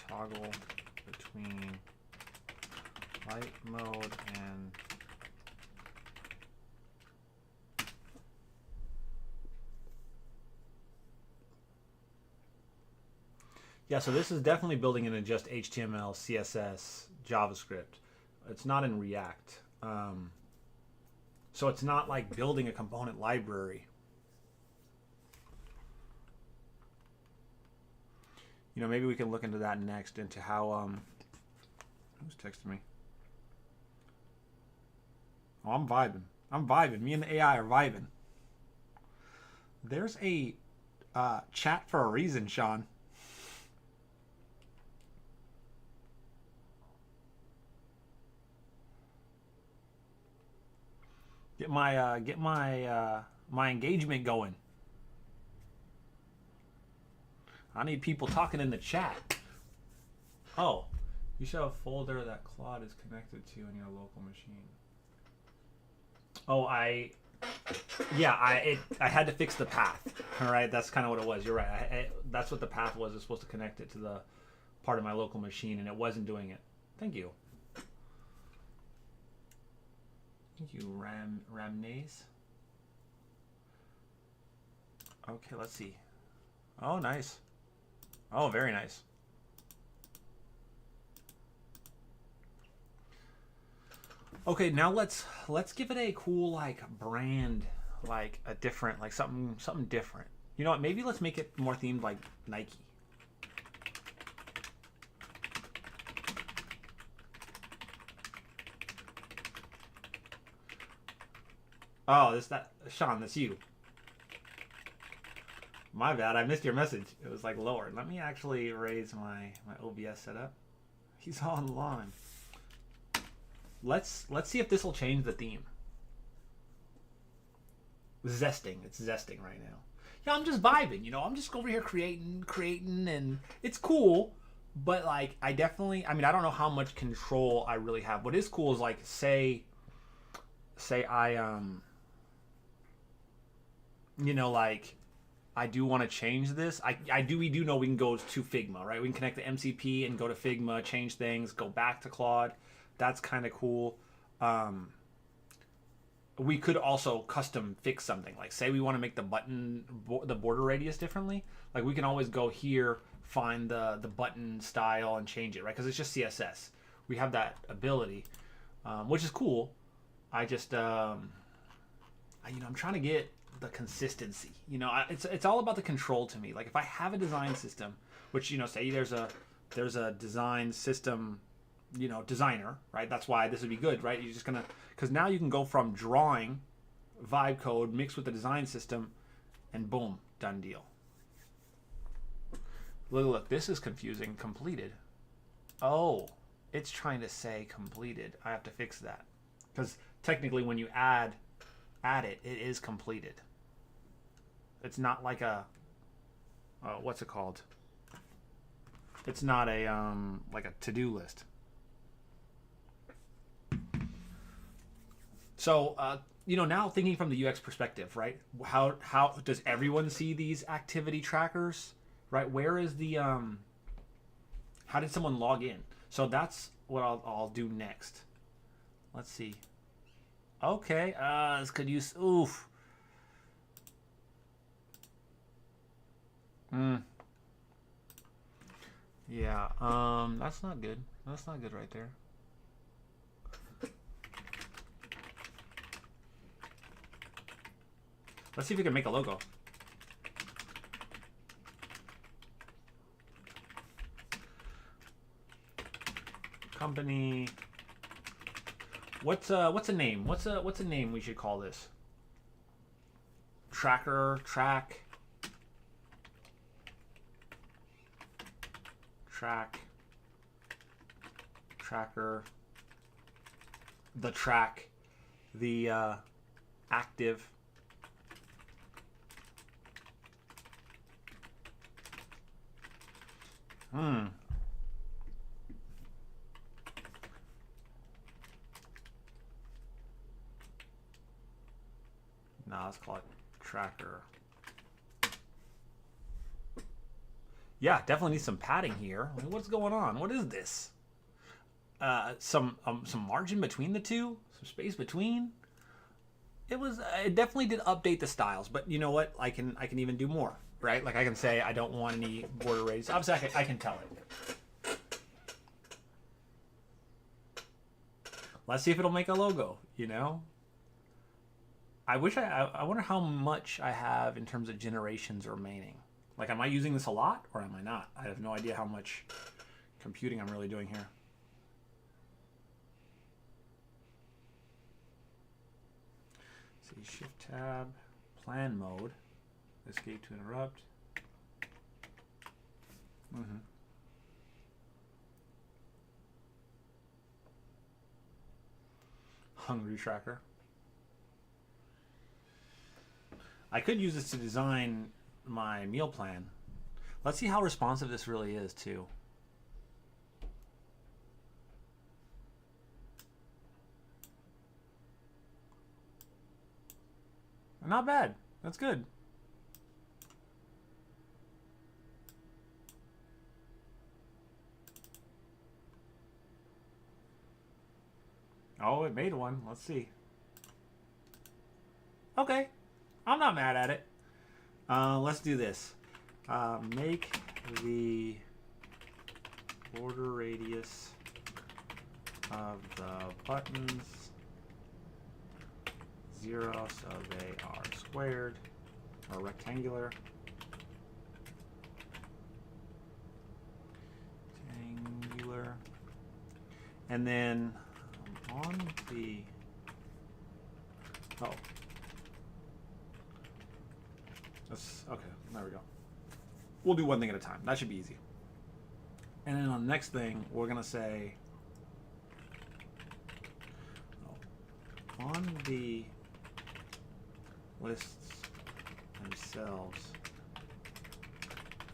toggle between light mode and yeah, so this is definitely building in just HTML, CSS, JavaScript. It's not in React. So it's not like building a component library. You know, maybe we can look into that next, into how, who's texting me? Oh, I'm vibing. I'm vibing. Me and the AI are vibing. There's a chat for a reason, Sean. Get my engagement going. I need people talking in the chat. Oh, you should have a folder that Claude is connected to in your local machine. Oh, I had to fix the path. All right, that's kind of what it was. You're right. That's what the path was. It's supposed to connect it to the part of my local machine, and it wasn't doing it. Thank you. Thank you, Ramnace. Okay, let's see. Oh, nice. Oh, very nice. Okay, now let's give it a cool like brand, like a different, like something different. You know what? Maybe let's make it more themed like Nike. Oh, that Sean, that's you. My bad, I missed your message. It was like lower. Let me actually raise my OBS setup. He's online. Let's see if this will change the theme. Zesting. It's zesting right now. Yeah, I'm just vibing, you know. I'm just over here creating, and it's cool. But like, I definitely, I mean, I don't know how much control I really have. What is cool is like, say I you know, like, I do want to change this. We do know we can go to Figma, right? We can connect the MCP and go to Figma, change things, go back to Claude. That's kind of cool. We could also custom fix something. Like, say we want to make the border radius differently. Like, we can always go here, find the button style and change it, right? Because it's just CSS. We have that ability, which is cool. I just, I'm trying to get the consistency. You know, it's all about the control to me. Like, if I have a design system, which, you know, say there's a design system, you know, designer, right? That's why this would be good, right? You're just gonna, because now you can go from drawing vibe code mixed with the design system, and boom, done deal. Look, this is confusing. Completed. Oh, it's trying to say completed. I have to fix that, because technically when you add it is completed. It's not like a what's it called? It's not a like a to-do list. So you know, now thinking from the UX perspective, right? How does everyone see these activity trackers, right? Where is the how did someone log in? So that's what I'll do next. Let's see. Okay, this could use, oof. Yeah, that's not good. That's not good right there. Let's see if we can make a logo. Company. What's a name? What's a name we should call this? Tracker, track, tracker, the track, the active. Nah, let's call it tracker. Yeah, definitely need some padding here. What's going on? What is this? Some margin between the two, some space between. It definitely did update the styles, but you know what? I can even do more, right? Like, I can say I don't want any border radius. Obviously, I can tell it. Let's see if it'll make a logo. You know. I wonder how much I have in terms of generations remaining. Like, am I using this a lot or am I not? I have no idea how much computing I'm really doing here. Let's see, Shift Tab, Plan Mode, Escape to interrupt. Hungry Tracker. I could use this to design my meal plan. Let's see how responsive this really is too. Not bad. That's good. Oh, it made one. Let's see. Okay. I'm not mad at it. Let's do this. Make the border radius of the buttons 0, so they are squared or rectangular. Rectangular. And then on the okay, there we go. We'll do one thing at a time. That should be easy. And then on the next thing, we're gonna say on the lists themselves,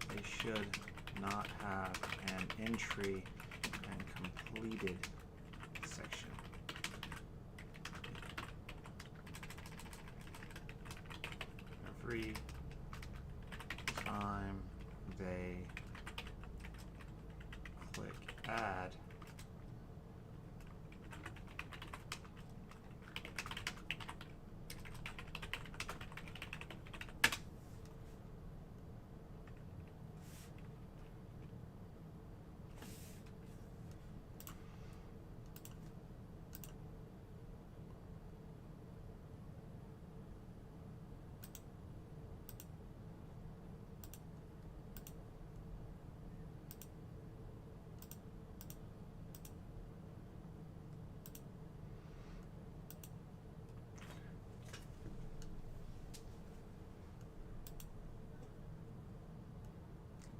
they should not have an entry and completed section. Every time they click add,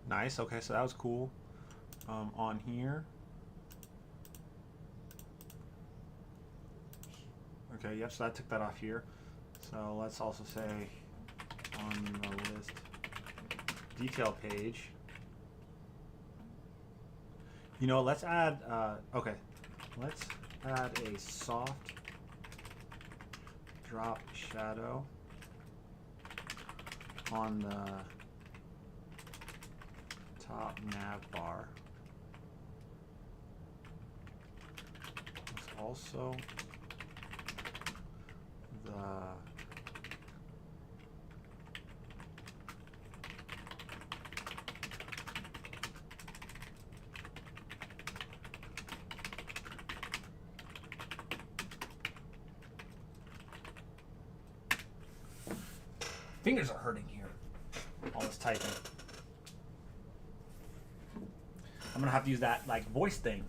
nice. Okay, so that was cool. On here. Okay, yep, so that took that off here. So let's also say on the list detail page. You know, let's add, okay, let's add a soft drop shadow on the top nav bar. Let's also the fingers are hurting here. All this typing. I'm gonna have to use that like voice thing.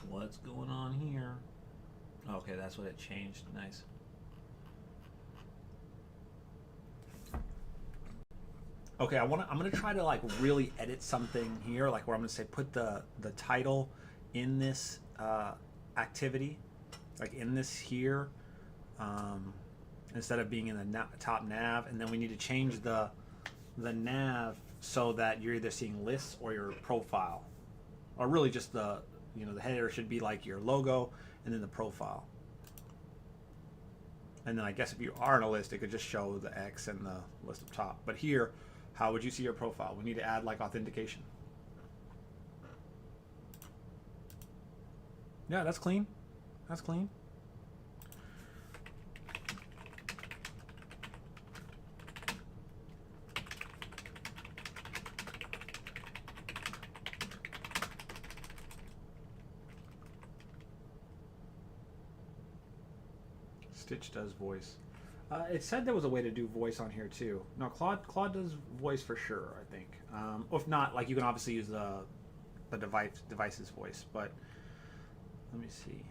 What's going on here? Okay, that's what it changed. Nice. Okay, I'm gonna try to like really edit something here, like where I'm gonna say put the title in this activity, like in this here, instead of being in the top nav, and then we need to change the nav so that you're either seeing lists or your profile, or really just the the header should be like your logo and then the profile. And then I guess if you are in a list, it could just show the X and the list up top. But here, how would you see your profile? We need to add like authentication. Yeah, that's clean. That's clean. Stitch does voice. It said there was a way to do voice on here too. No, Claude does voice for sure, I think. If not, like you can obviously use the device's voice, but let me see.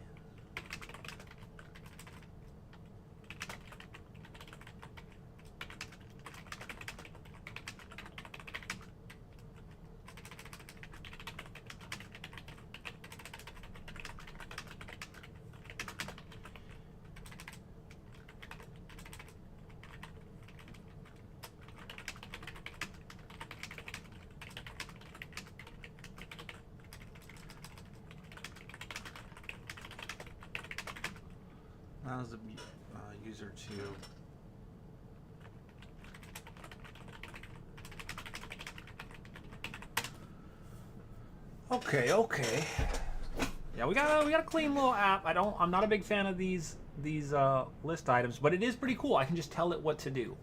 Allows the user to okay. Yeah, we got a clean little app. I'm not a big fan of these list items, but it is pretty cool. I can just tell it what to do.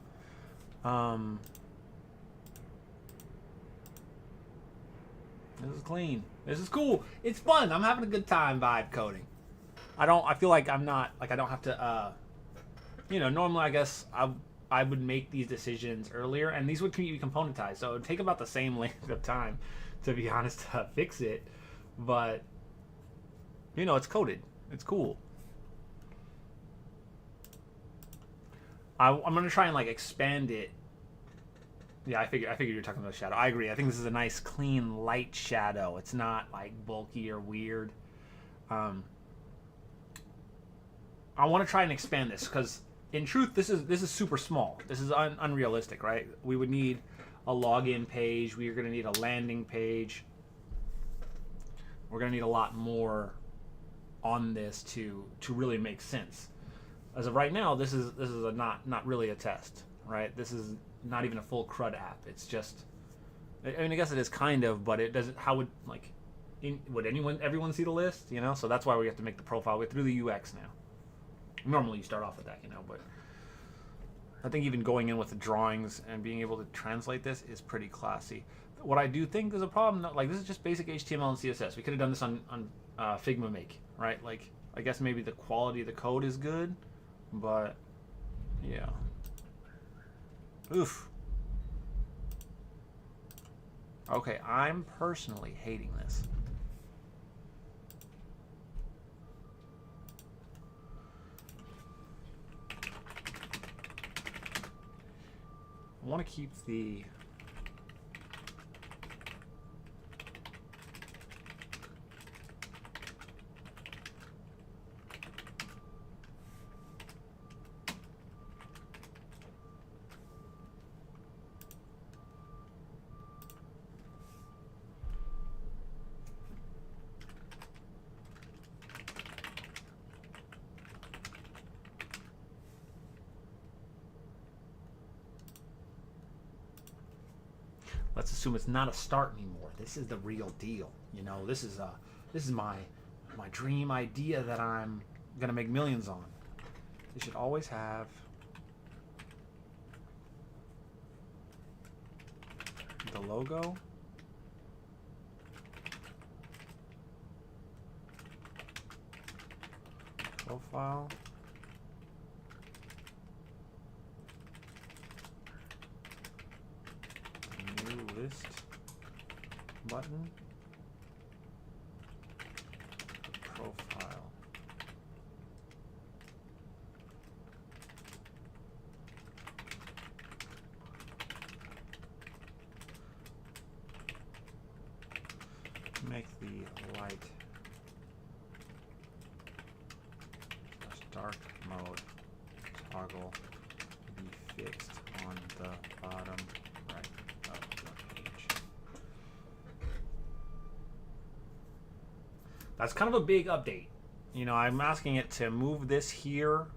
This is clean. This is cool. It's fun. I'm having a good time vibe coding. I feel like I'm not, like I don't have to, normally I guess I would make these decisions earlier, and these would be componentized, so it would take about the same length of time, to be honest, to fix it. But, it's coded. It's cool. I'm going to try and, like, expand it. Yeah, I figured you're talking about shadow. I agree. I think this is a nice, clean, light shadow. It's not, like, bulky or weird. I want to try and expand this, because in truth, this is super small. This is unrealistic, right? We would need a login page. We are going to need a landing page. We're going to need a lot more on this to really make sense. As of right now, this is a not really a test, right? This is not even a full CRUD app. It's just, I mean, I guess it is kind of, but it doesn't. How would would everyone see the list? So that's why we have to make the profile. We have to do the UX now. Normally you start off with that, but I think even going in with the drawings and being able to translate this is pretty classy. What I do think is a problem, like this is just basic HTML and CSS. We could have done this on Figma Make, right? Like, I guess maybe the quality of the code is good, but yeah. Oof. Okay, I'm personally hating this. I want to keep the let's assume it's not a start anymore. This is the real deal. This is my dream idea that I'm gonna make millions on. You should always have the logo, profile, list button, profile. Make the light dark mode toggle be fixed on the bottom right of the page. That's kind of a big update. I'm asking it to move this here.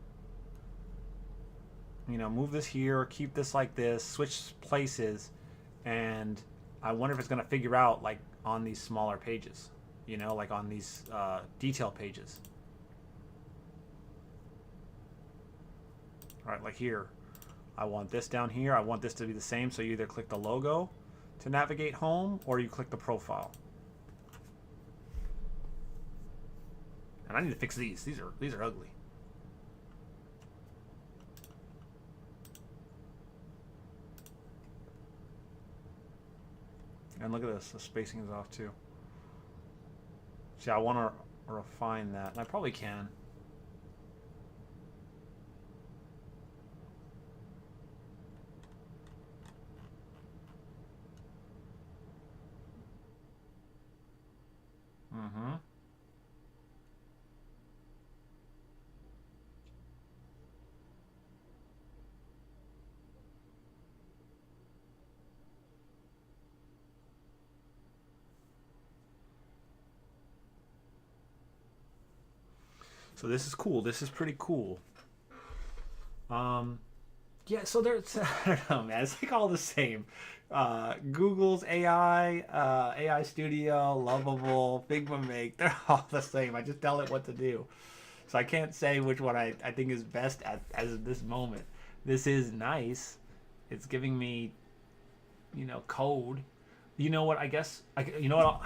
Move this here, keep this like this, switch places, and I wonder if it's going to figure out, like, on these smaller pages, like on these detail pages. All right, like here, I want this down here. I want this to be the same, so you either click the logo to navigate home, or you click the profile. And I need to fix these. These are ugly. And look at this, the spacing is off too. See, I want to refine that, and I probably can. Mm-hmm. So this is cool. This is pretty cool. Yeah, so there's, I don't know, man. It's like all the same. Google's AI, AI Studio, Lovable, Figma Make, they're all the same. I just tell it what to do. So I can't say which one I think is best at as of this moment. This is nice. It's giving me, code. You know what? I guess, you know what?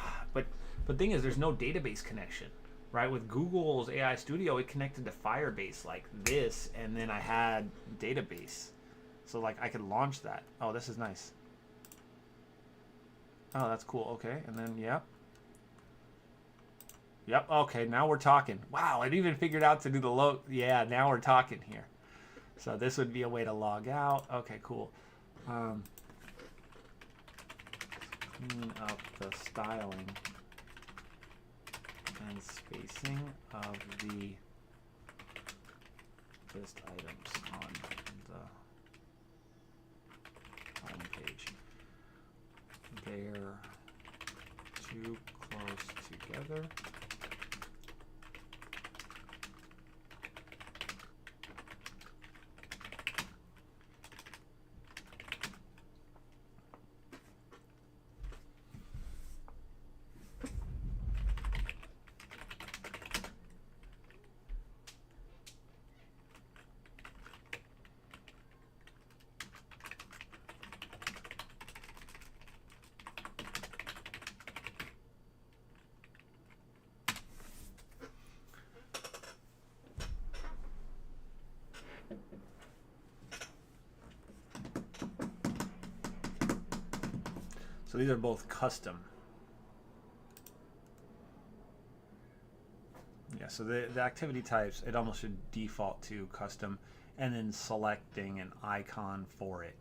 But thing is, there's no database connection, right? With Google's AI Studio, it connected to Firebase like this, and then I had database. So like I could launch that. Oh, this is nice. Oh, that's cool. Okay, and then yep. Okay, now we're talking. Wow, it even figured out to do the log. Yeah, now we're talking here. So this would be a way to log out. Okay, cool. Clean up the styling and spacing of the list items on the home page. They're too close together. So these are both custom. Yeah, so the activity types, it almost should default to custom, and then selecting an icon for it.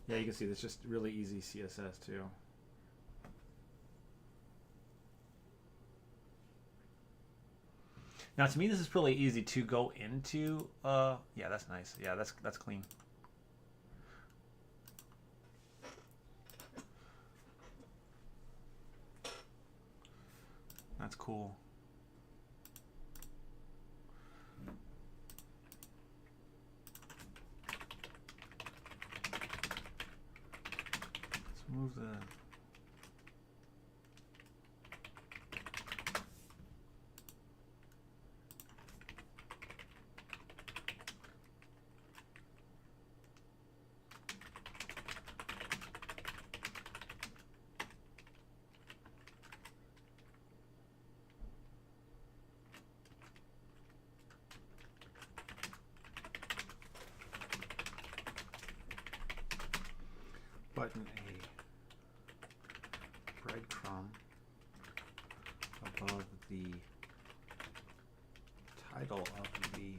Yeah, you can see this just really easy CSS too. Now, to me, this is really easy to go into. Yeah, that's nice. Yeah, that's clean. That's cool. Let's move the. Button a breadcrumb above the title of the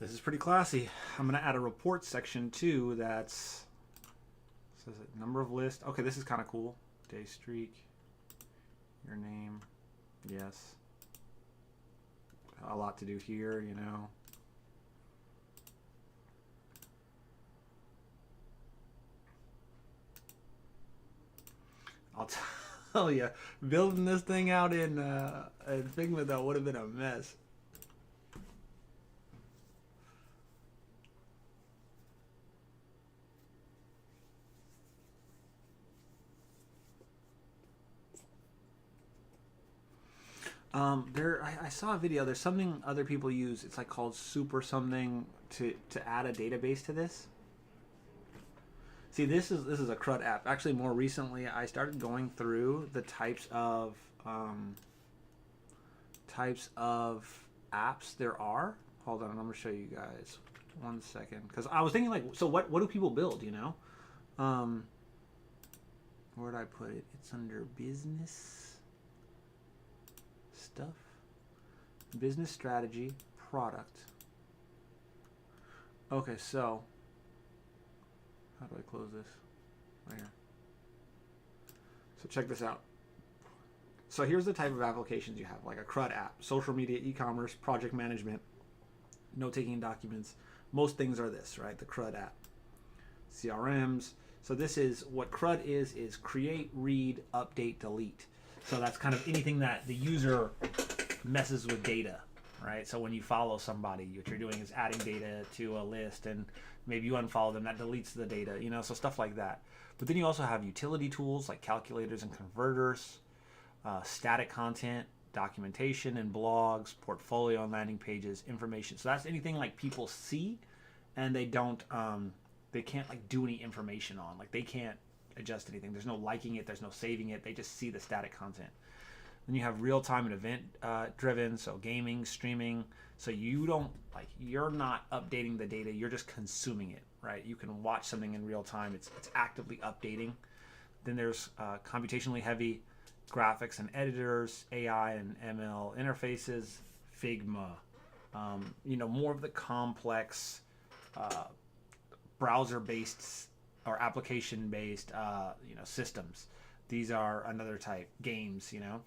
This is pretty classy. I'm going to add a report section too. That's says it, number of list. Okay, this is kind of cool. Day streak. Your name. Yes. A lot to do here, you know. I'll tell you, building this thing out in Figma though would have been a mess. I saw a video. There's something other people use. It's like called super something to add a database to this. See, this is a CRUD app. Actually, more recently, I started going through the types of apps there are. Hold on, I'm gonna show you guys 1 second because I was thinking like, so what do people build? You know, Where did I put it? It's under business stuff. Business strategy, product. Okay, so how do I close this? Right here. So check this out. So here's the type of applications you have, like a CRUD app, social media, e-commerce, project management, note-taking documents. Most things are this, right? The CRUD app. CRMs. So this is what CRUD is create, read, update, delete. So that's kind of anything that the user messes with data, right? So when you follow somebody, what you're doing is adding data to a list, and maybe you unfollow them, that deletes the data, you know, so stuff like that. But then you also have utility tools like calculators and converters, static content, documentation and blogs, portfolio and landing pages, information. So that's anything like people see and they don't, they can't like do any information on, like they can't adjust anything. There's no liking it, there's no saving it. They just see the static content. Then you have real-time and event driven, so gaming, streaming. So you don't like, you're not updating the data, you're just consuming it, right? You can watch something in real time. It's actively updating. Then there's computationally heavy graphics and editors, AI and ML interfaces, Figma. You know, more of the complex browser-based or application-based, you know, systems. These are another type. Games, you know.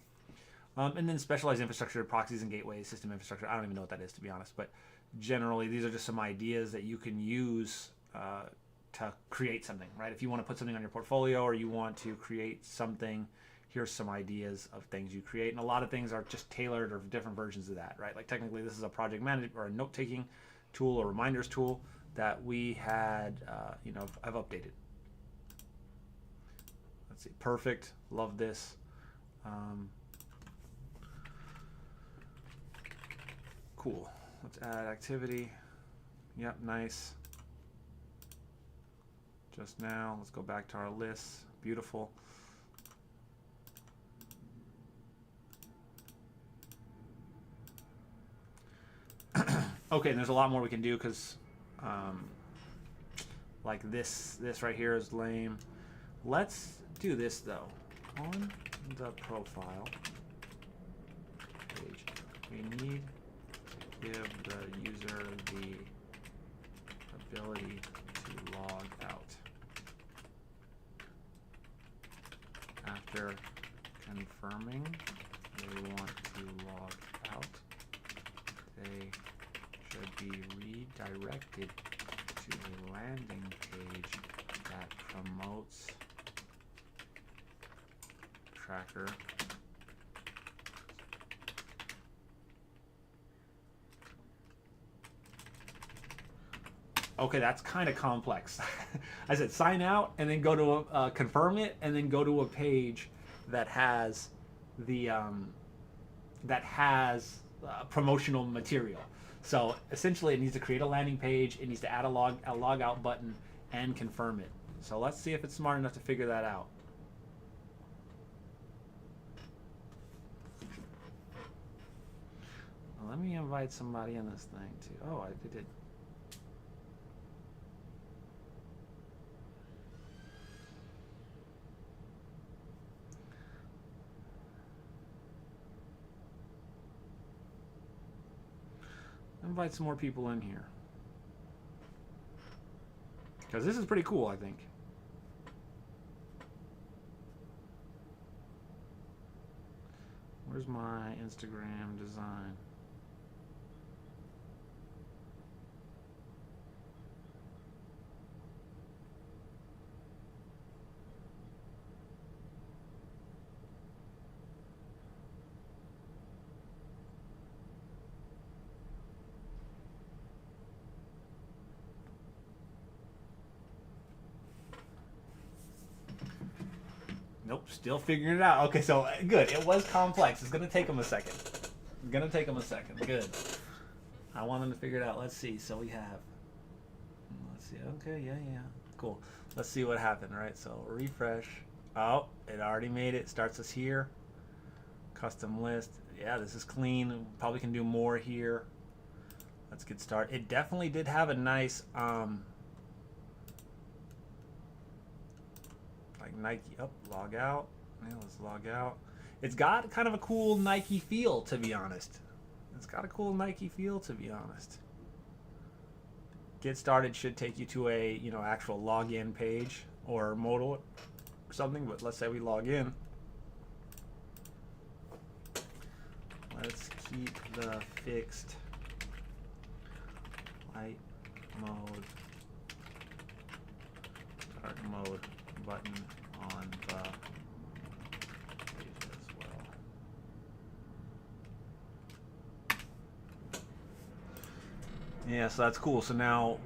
And then specialized infrastructure, proxies and gateways, system infrastructure. I don't even know what that is, to be honest. But generally, these are just some ideas that you can use to create something, right? If you want to put something on your portfolio or you want to create something, here's some ideas of things you create. And a lot of things are just tailored or different versions of that, right? Like technically, this is a project management or a note-taking tool or reminders tool that we had, you know, I've updated. Let's see, perfect. Love this. Cool. Let's add activity. Yep, nice. Just now, let's go back to our lists. Beautiful. Okay, and there's a lot more we can do because, like this right here is lame. Let's do this though. On the profile page, we need to give the user the ability to log out. After confirming they want to log out, they should be redirected to a landing page that promotes tracker Okay, that's kind of complex. I said sign out and then go to confirm it and then go to a page that has the promotional material. So essentially, it needs to create a landing page. It needs to add a log out button and confirm it. So let's see if it's smart enough to figure that out. Well, let me invite somebody in this thing too. Oh, I did it. Invite some more people in here. Because this is pretty cool, I think. Where's my Instagram design? Nope, still figuring it out. Okay, so good. It was complex. It's gonna take them a second. Good. I want them to figure it out. Let's see. So we have. Let's see. Okay, yeah. Cool. Let's see what happened. Right. So refresh. Oh, it already made it. Starts us here. Custom list. Yeah, this is clean. Probably can do more here. Let's get started. It definitely did have a nice like like Nike. Oh, log out. Yeah, let's log out. It's got kind of a cool Nike feel, to be honest. It's got a cool Nike feel, to be honest. Get started should take you to a, you know, actual login page or modal or something. But let's say we log in. Let's keep the fixed light mode, dark mode button on the page as well. Yeah, so that's cool. So now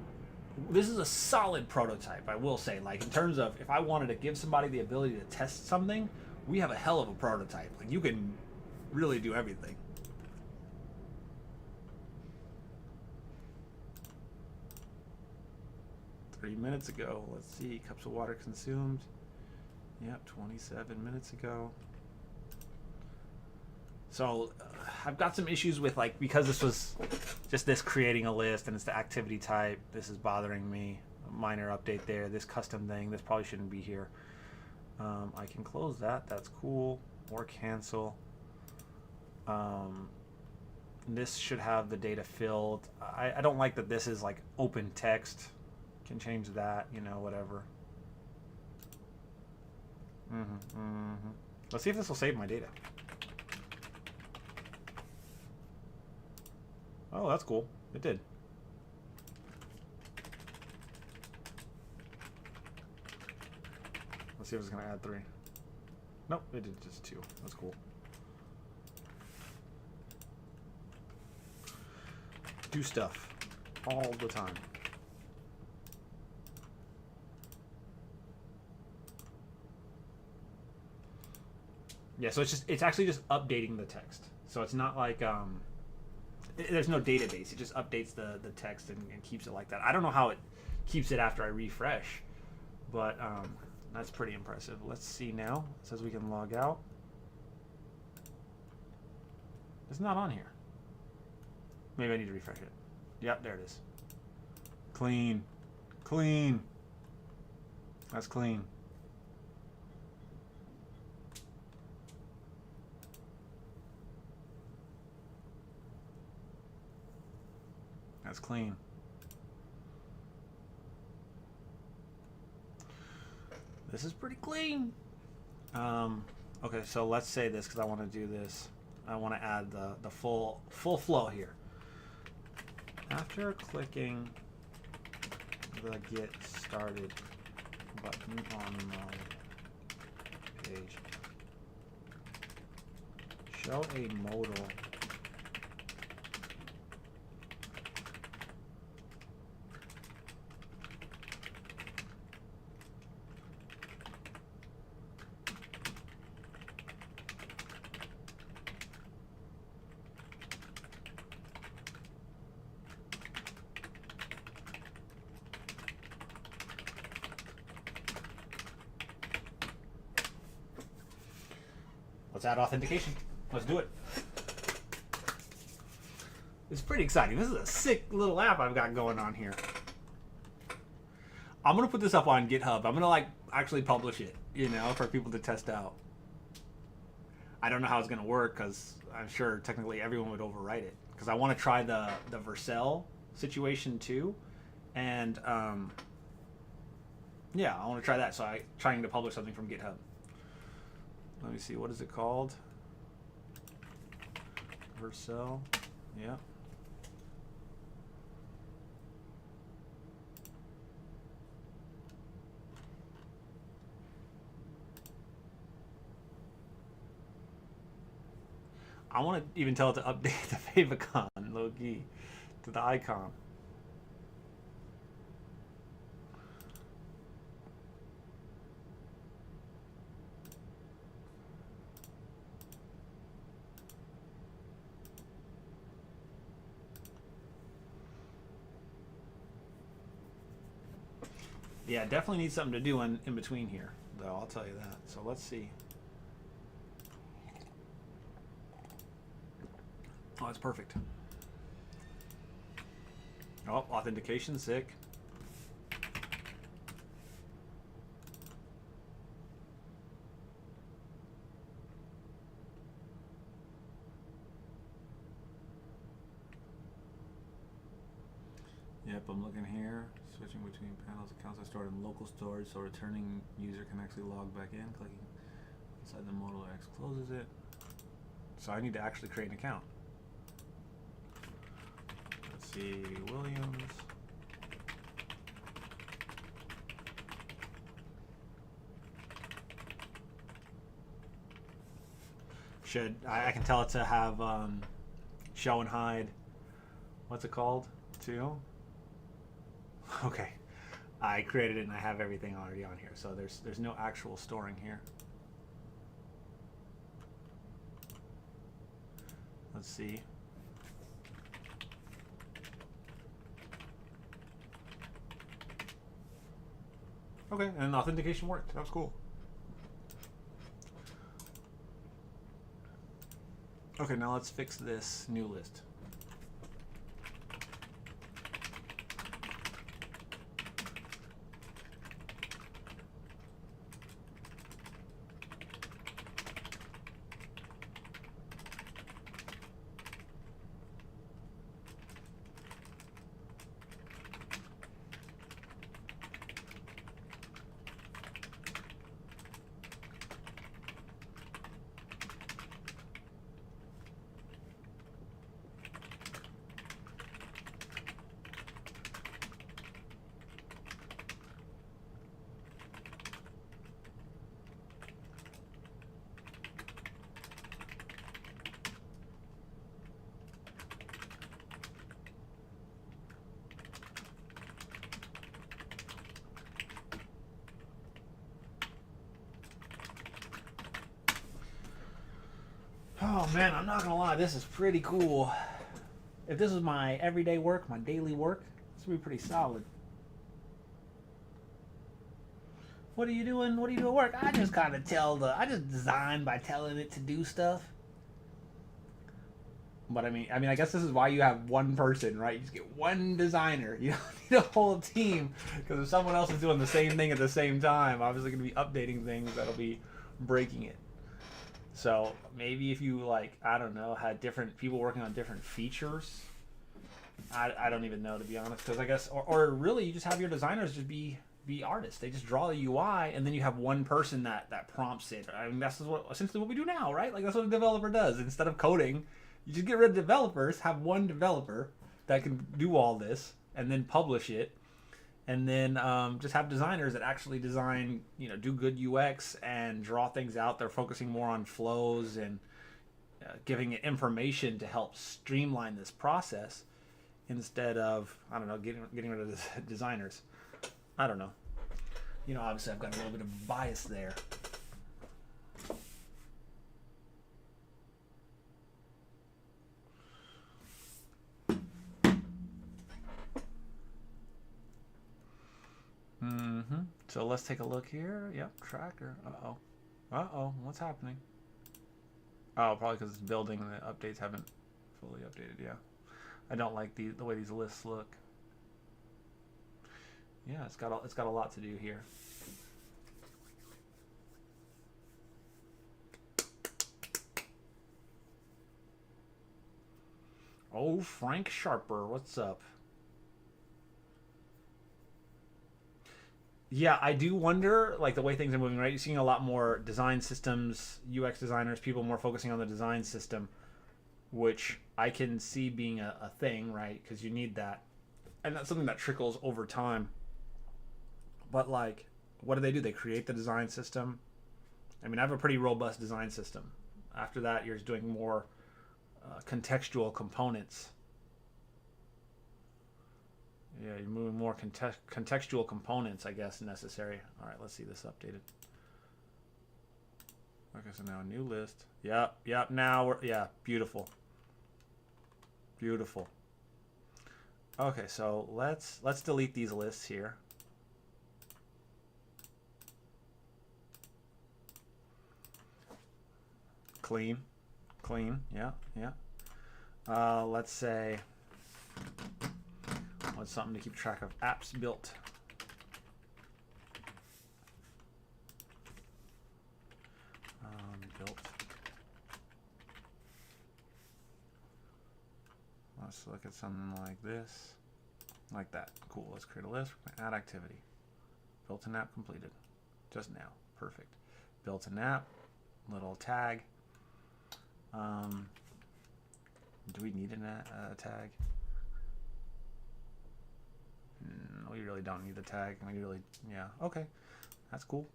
this is a solid prototype, I will say. Like, in terms of if I wanted to give somebody the ability to test something, we have a hell of a prototype. Like, you can really do everything. Minutes ago. Let's see. Cups of water consumed. Yep, 27 minutes ago. So I've got some issues with, like, because this was just this creating a list and it's the activity type. This is bothering me. A minor update there. This custom thing. This probably shouldn't be here. I can close that. That's cool. Or cancel. This should have the data filled. I don't like that this is like open text. Can change that, you know, whatever. Let's see if this will save my data. Oh, that's cool. It did. Let's see if it's going to add 3. Nope, it did just 2. That's cool. Do stuff all the time. Yeah, so it's actually just updating the text. So it's not like there's no database. It just updates the text and keeps it like that. I don't know how it keeps it after I refresh, but that's pretty impressive. Let's see now. It says we can log out. It's not on here. Maybe I need to refresh it. Yep, there it is. Clean. Clean. That's clean. That's clean. This is pretty clean. Okay, so let's say this because I want to do this. I want to add the full flow here. After clicking the get started button on the page, show a modal Let's add authentication. Let's do it. It's pretty exciting. This is a sick little app I've got going on here. I'm gonna put this up on GitHub. I'm gonna like actually publish it, you know, for people to test out. I don't know how it's gonna work because I'm sure technically everyone would overwrite it. Because I want to try the Vercel situation too, and yeah, I want to try that. So I'm trying to publish something from GitHub. Let me see, what is it called? Vercel, yeah. I want to even tell it to update the favicon, low-key, to the icon. Yeah, definitely need something to do in between here, though, I'll tell you that. So let's see. Oh, that's perfect. Oh, authentication, sick. Yep, I'm looking here. Switching between panels, accounts are stored in local storage, so returning user can actually log back in. Clicking inside the modal X closes it. So I need to actually create an account. Let's see, Williams. I can tell it to have show and hide. What's it called? Too. Okay, I created it and I have everything already on here, so there's no actual storing here. Let's see. Okay, and authentication worked. That was cool. Okay, now let's fix this new list. Oh man, I'm not gonna lie, this is pretty cool. If this was my everyday work, my daily work, this would be pretty solid. What are you doing? What do you do at work? I just kind of I just design by telling it to do stuff. But I mean, I guess this is why you have one person, right? You just get one designer. You don't need a whole team, because if someone else is doing the same thing at the same time, obviously going to be updating things that'll be breaking it. So maybe if you, like, I don't know, had different people working on different features. I don't even know, to be honest, because I guess, or really you just have your designers just be artists. They just draw the UI, and then you have one person that prompts it. I mean, that's essentially what we do now, right? Like, that's what a developer does. Instead of coding, you just get rid of developers, have one developer that can do all this, and then publish it, and then just have designers that actually design, do good UX and draw things out. They're focusing more on flows and giving it information to help streamline this process instead of, I don't know, getting rid of the designers. I don't know. Obviously I've got a little bit of bias there. So let's take a look here. Yep, tracker. Uh-oh, what's happening? Oh, probably because it's building and the updates haven't fully updated, yeah. I don't like the way these lists look. Yeah, it's got a lot to do here. Oh, Frank Sharper, what's up? Yeah, I do wonder, like, the way things are moving, right? You're seeing a lot more design systems, UX designers, people more focusing on the design system, which I can see being a thing, right? Because you need that. And that's something that trickles over time. But, like, what do? They create the design system. I mean, I have a pretty robust design system. After that, you're doing more contextual components. Yeah, you're moving more contextual components, I guess, necessary. All right, let's see this updated. Okay, so now a new list. Yep, now yeah, beautiful. Beautiful. Okay, so let's delete these lists here. Clean, yeah. Let's say, what's something to keep track of? Apps built. Built. Let's look at something like this. Like that. Cool. Let's create a list. We're gonna add activity. Built-in app completed. Just now. Perfect. Built-in app. Little tag. Do we need a tag? No, we really don't need the tag. Yeah. Okay. That's cool.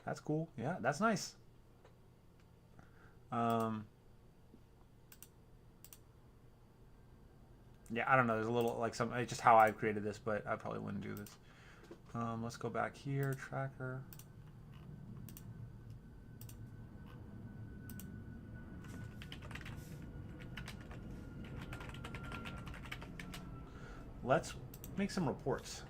That's cool. Yeah, that's nice. Yeah, I don't know. There's a little like some. It's just how I created this, but I probably wouldn't do this. Let's go back here. Tracker. Let's make some reports.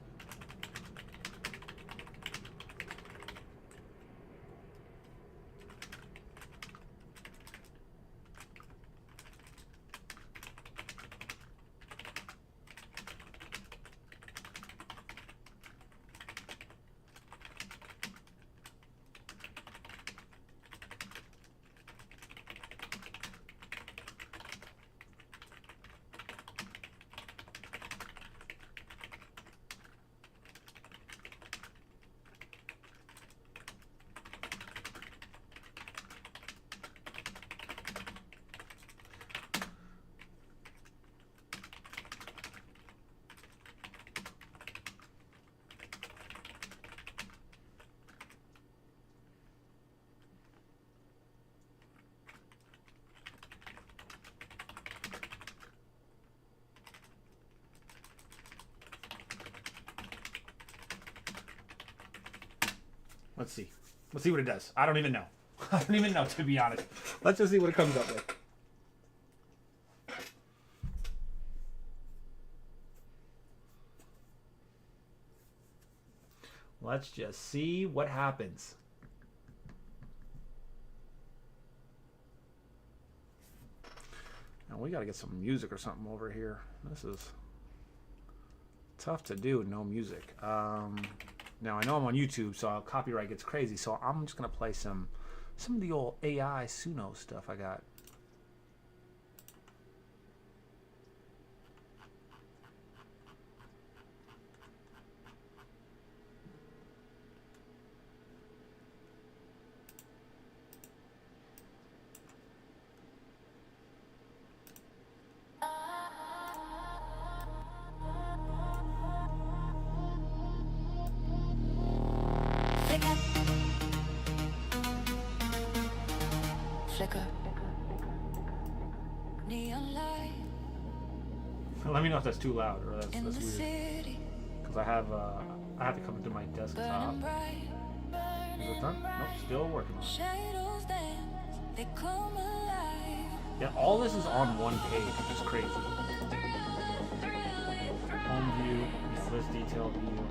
Let's see. Let's see what it does. I don't even know. I don't even know, to be honest. Let's just see what it comes up with. Let's just see what happens. Now we got to get some music or something over here. This is tough to do, no music. Now I know I'm on YouTube, so copyright gets crazy. So I'm just gonna play some of the old AI Suno stuff I got. Flicker. Neon light. Let me know if that's too loud or that's weird. City, Because I have to come into my desktop. bright, Is it done? Nope, still working on it. shadows dance, they come alive. Yeah, all this is on one page, which is crazy. Home view, list detail view.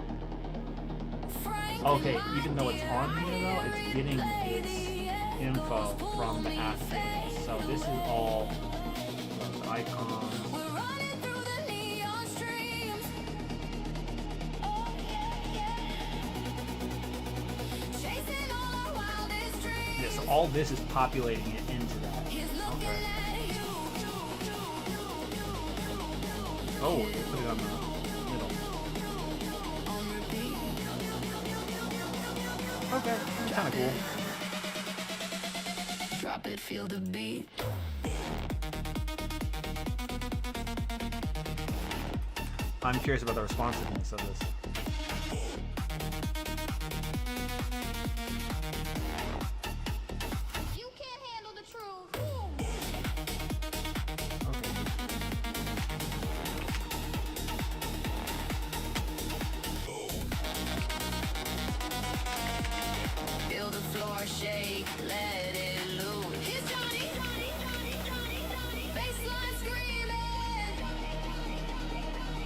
Okay, even though it's on here though, it's getting its info from the app. So this is all the icons. We're running through the neon streams. Oh yeah, chasing all our wildest dreams. Yeah, so all this is populating it into that. He's looking Okay. at you. Oh, they put it on the middle. On repeat. Okay, kind of cool. Drop it, feel the beat. I'm curious about the responsiveness of this. You can't handle the truth. Feel the floor shake, let it loose. Here's Johnny. Baseline screaming.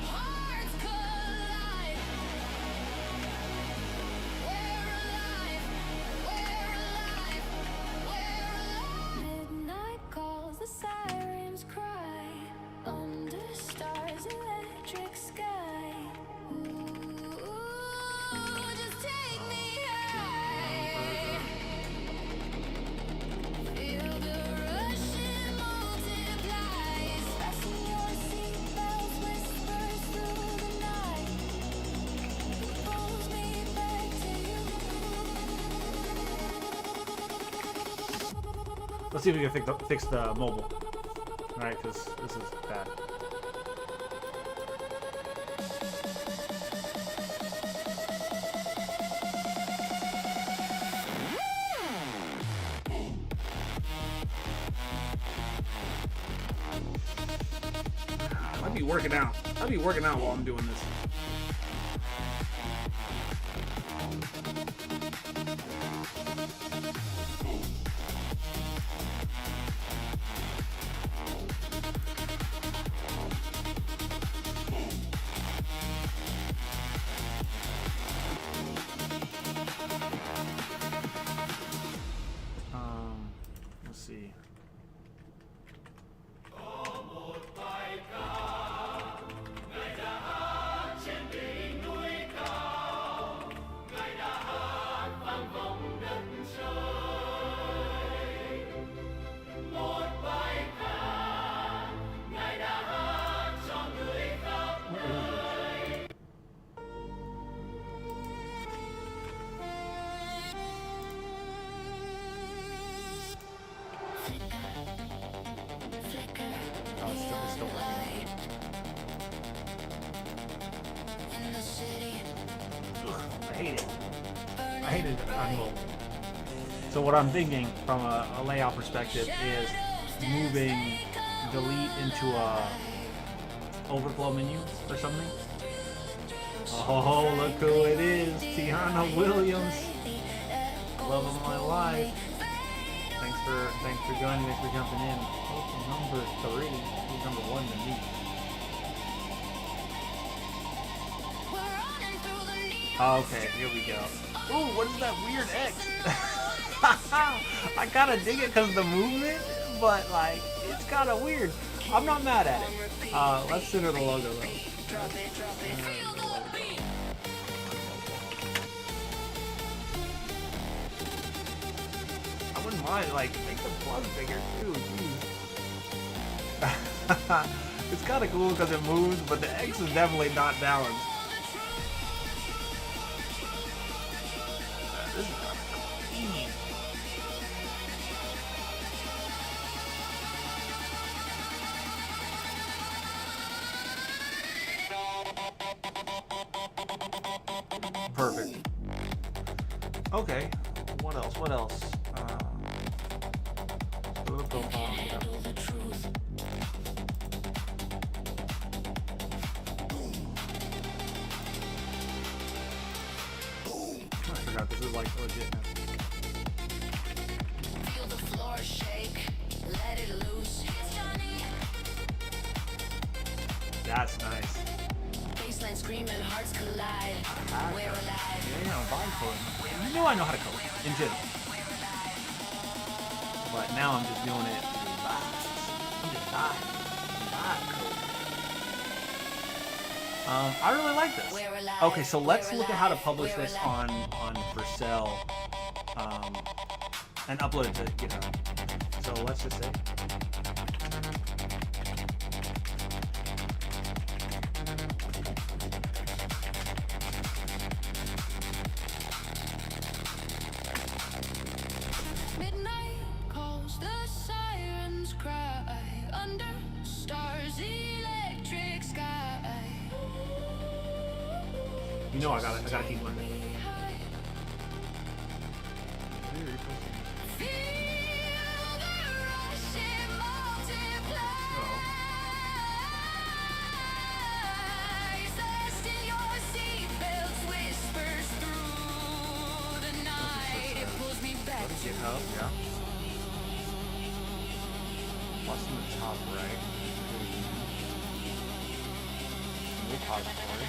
Hearts collide. Let's see if we can fix the mobile. All right, because this is bad. I'd be working out. I'd be working out while I'm doing this. Let's see. Oh, it's still working. Ugh, I hate it. I hate it on mobile. So what I'm thinking from a layout perspective is moving delete into a overflow menu or something. Oh, look who it is, Tiana Williams. Love of my life. Thanks for joining. Thanks for jumping in. Oh, number 3. He's number 1 to me. Okay, here we go. Ooh, what is that weird X? I kind of dig it because of the movement, but like, it's kind of weird. I'm not mad at it. Let's center the logo though. I wouldn't mind, like, make the plus bigger too. It's kind of cool because it moves, but the X is definitely not balanced. This is clean. Perfect. Okay. What else? What else? Go to the profile. Yeah. I forgot this is like legit now. Feel the floor shake, let it loose. That's nice. Baseline screaming, hearts collide. We're alive. Yeah, I'm fine for it. You know I know how to code in general. But now I'm just doing it through vibes. I'm just vibe coding. I really like this. Okay, so let's look at how to publish this on Vercel and upload it to GitHub. So let's just say. Midnight calls, the sirens cry under stars, electric sky. You know I gotta keep learning. Feel the rush and multiply. Zest in your seatbelts whispers through the night. It pulls me back to GitHub, yeah. Plus in the top right. Repository.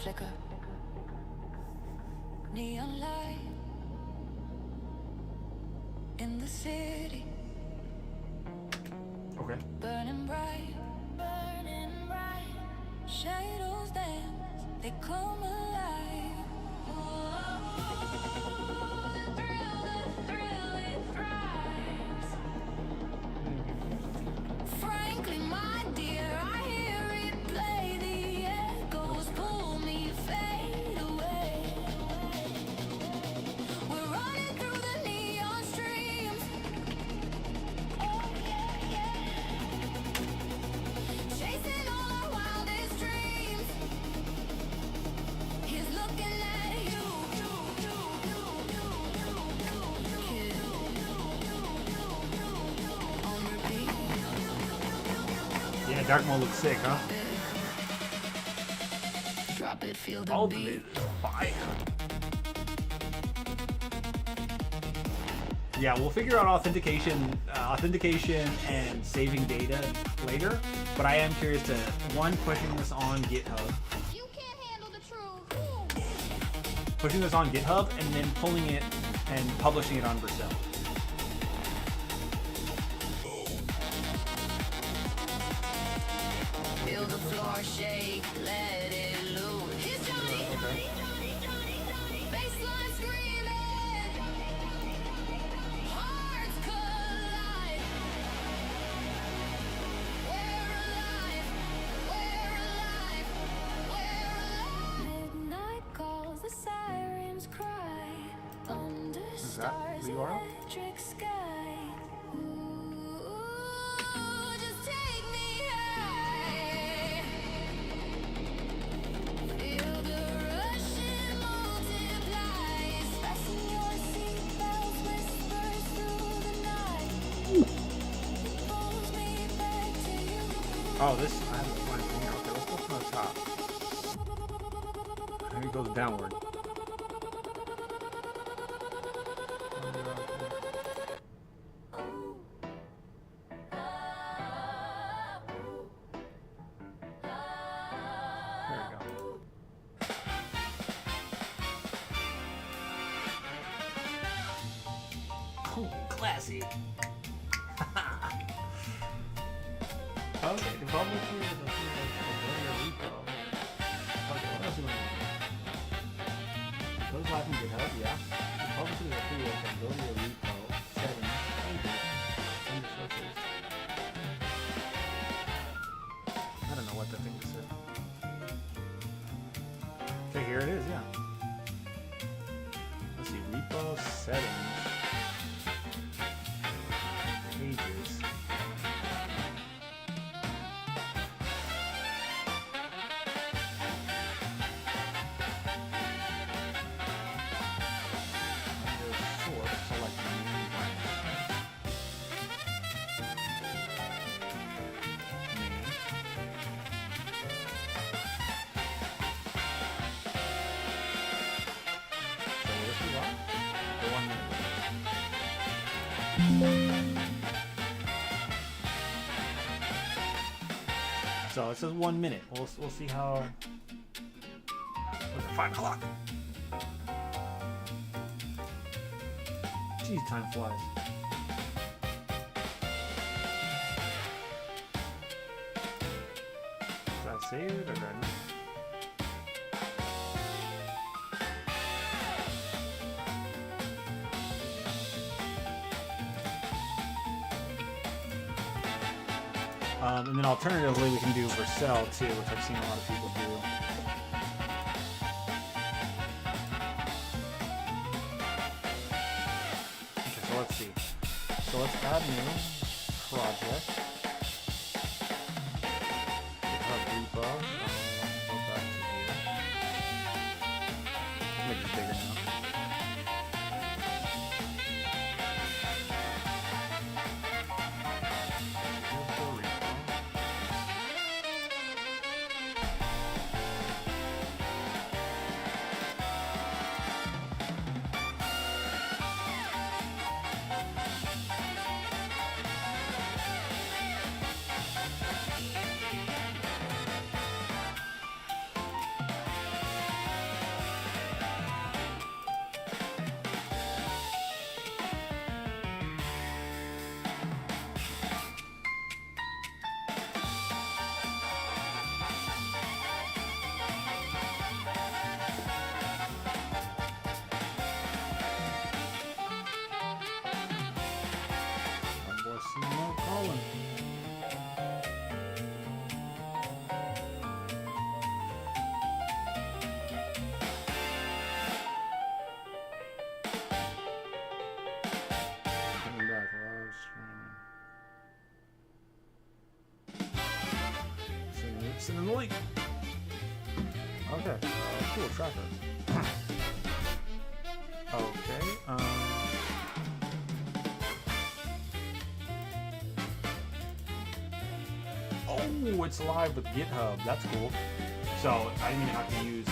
flicker. Neon light in the city, Okay. burning bright, burning bright. Shadows dance, they come alive. The thrill, it thrives. Frankly, my dear, I hear it play. The echoes pull me, fade away. We're running through the neon streams. Oh yeah, yeah. Chasing all our wildest dreams. He's looking at you. On repeat. Yeah, dark mode looks sick, huh? Drop it, feel the Ultimate beat. fire. Yeah, we'll figure out authentication and saving data later. But I am curious to pushing this on GitHub, You can't handle the truth. pushing this on GitHub, and then pulling it and publishing it on Vercel. Feel the floor shake, let it loose. Here's Johnny. Baseline screaming. Hearts collide. We're alive. We're alive. We're alive. Midnight calls, the sirens cry. Under that stars, the URL? electric sky. Ooh, just take me high. Feel the rush, it multiplies. Fasten your seatbelts, whispers through the night. It pulls me back to you. Oh, this I have to find here. Okay, let's go from the top. And it goes downward. There we go. Oh, classy. Okay, the bubble tree is a repo. Okay, what else do we need? Those live from GitHub, yeah. The bubble tree is a free open. Go to your repo, settings, pages, under sources. I don't know what that thing is. Okay, here it is, yeah. Let's see, repo, settings, pages. Under source, select main branch. Main. So this is on for 1 minute. So it says 1 minute. We'll see how. Look at 5 o'clock. Jeez, time flies. Is that saved or did I not? And then alternatively, we can do Vercel too, which I've seen a lot of people do. Okay, so let's see. So let's add new project. GitHub repo. Go back to here. Make it bigger now. Here's the repo. Send in the link. Okay. Cool tracker. Okay. Oh, it's live with GitHub. That's cool. So I didn't even have to use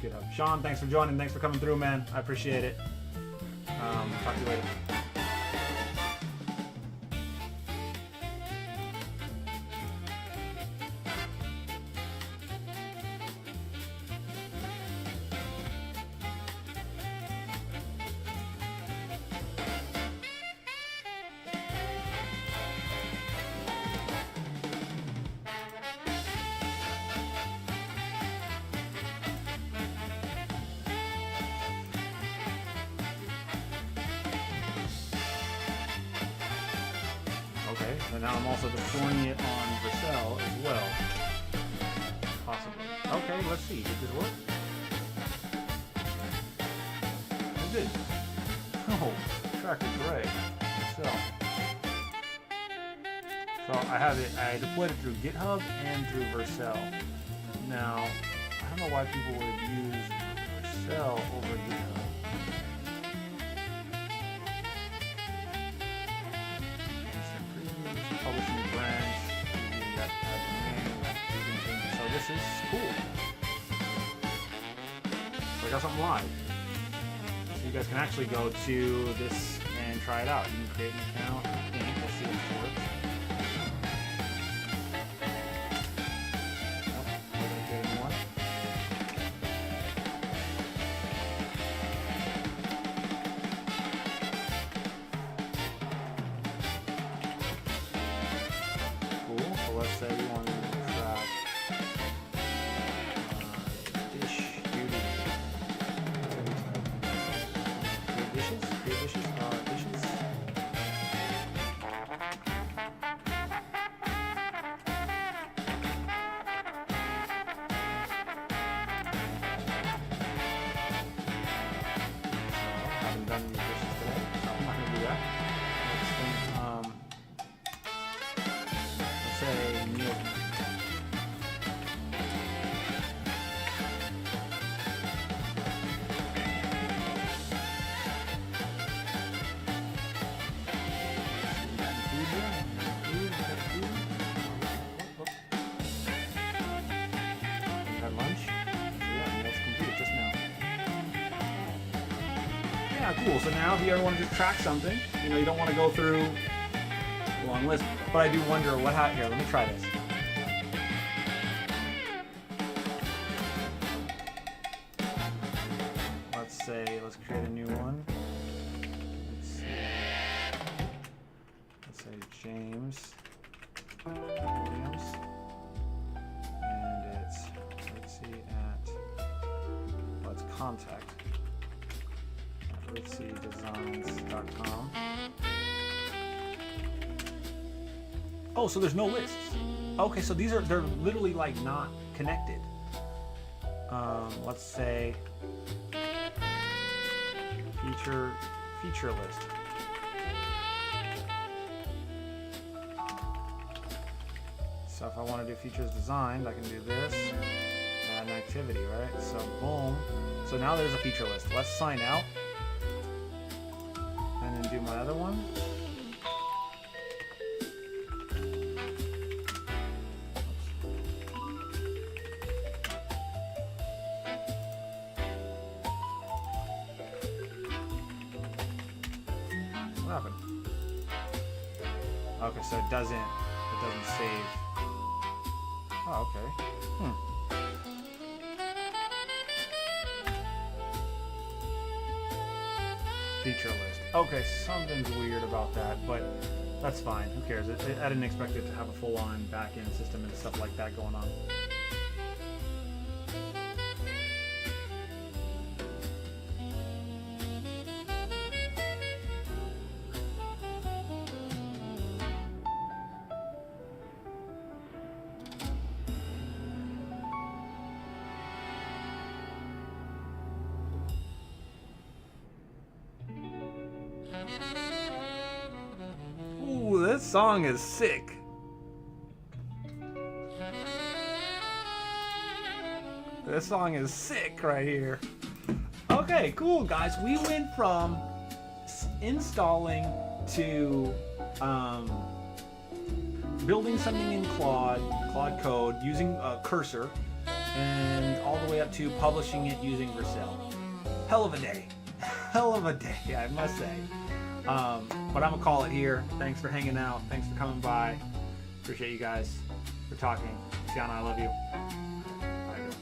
GitHub. Sean, thanks for joining. Thanks for coming through, man. I appreciate it. Talk to you later. Okay, and now I'm also deploying it on Vercel as well. Possibly. Okay, let's see. Did this work? It did. Oh, tracker gray. Vercel. So I deployed it through GitHub and through Vercel. Now, I don't know why people would use Vercel over GitHub. Publishing branch, so this is cool. So I got something live. So you guys can actually go to this and try it out. You can create an account, we'll see if it works. Nope, we're gonna create a new one. Cool. So let's say we want to track dish duty. Dishes? Dishes? Dishes? I haven't done any dishes today, so I'm not going to do that. Next thing, let's say meal. Had lunch. So yeah, meal's complete just now. Yeah, cool. So now if you ever want to just track something, you don't want to go through a long list. But I do wonder what here, let me try this. Let's create a new one. Let's say James Williams. And it's, let's see, it's contact. Let's see, designs.com. Oh, so there's no lists. Okay, so they're literally like not connected. Let's say feature list. So if I want to do features designed, I can do this, add an activity, right? So boom. So now there's a feature list. Let's sign out and then do my other one. What happened? Okay, so it doesn't save. Oh, okay. Feature list. Okay, something's weird about that, but that's fine. Who cares? I didn't expect it to have a full-on back-end system and stuff like that going on. Ooh, this song is sick. This song is sick right here. Okay, cool, guys. We went from installing to building something in Claude Code using Cursor, and all the way up to publishing it using Vercel. Hell of a day. Hell of a day, I must say. But I'm gonna call it here. Thanks for hanging out. Thanks for coming by. Appreciate you guys for talking. Tiana, I love you. Bye, girl.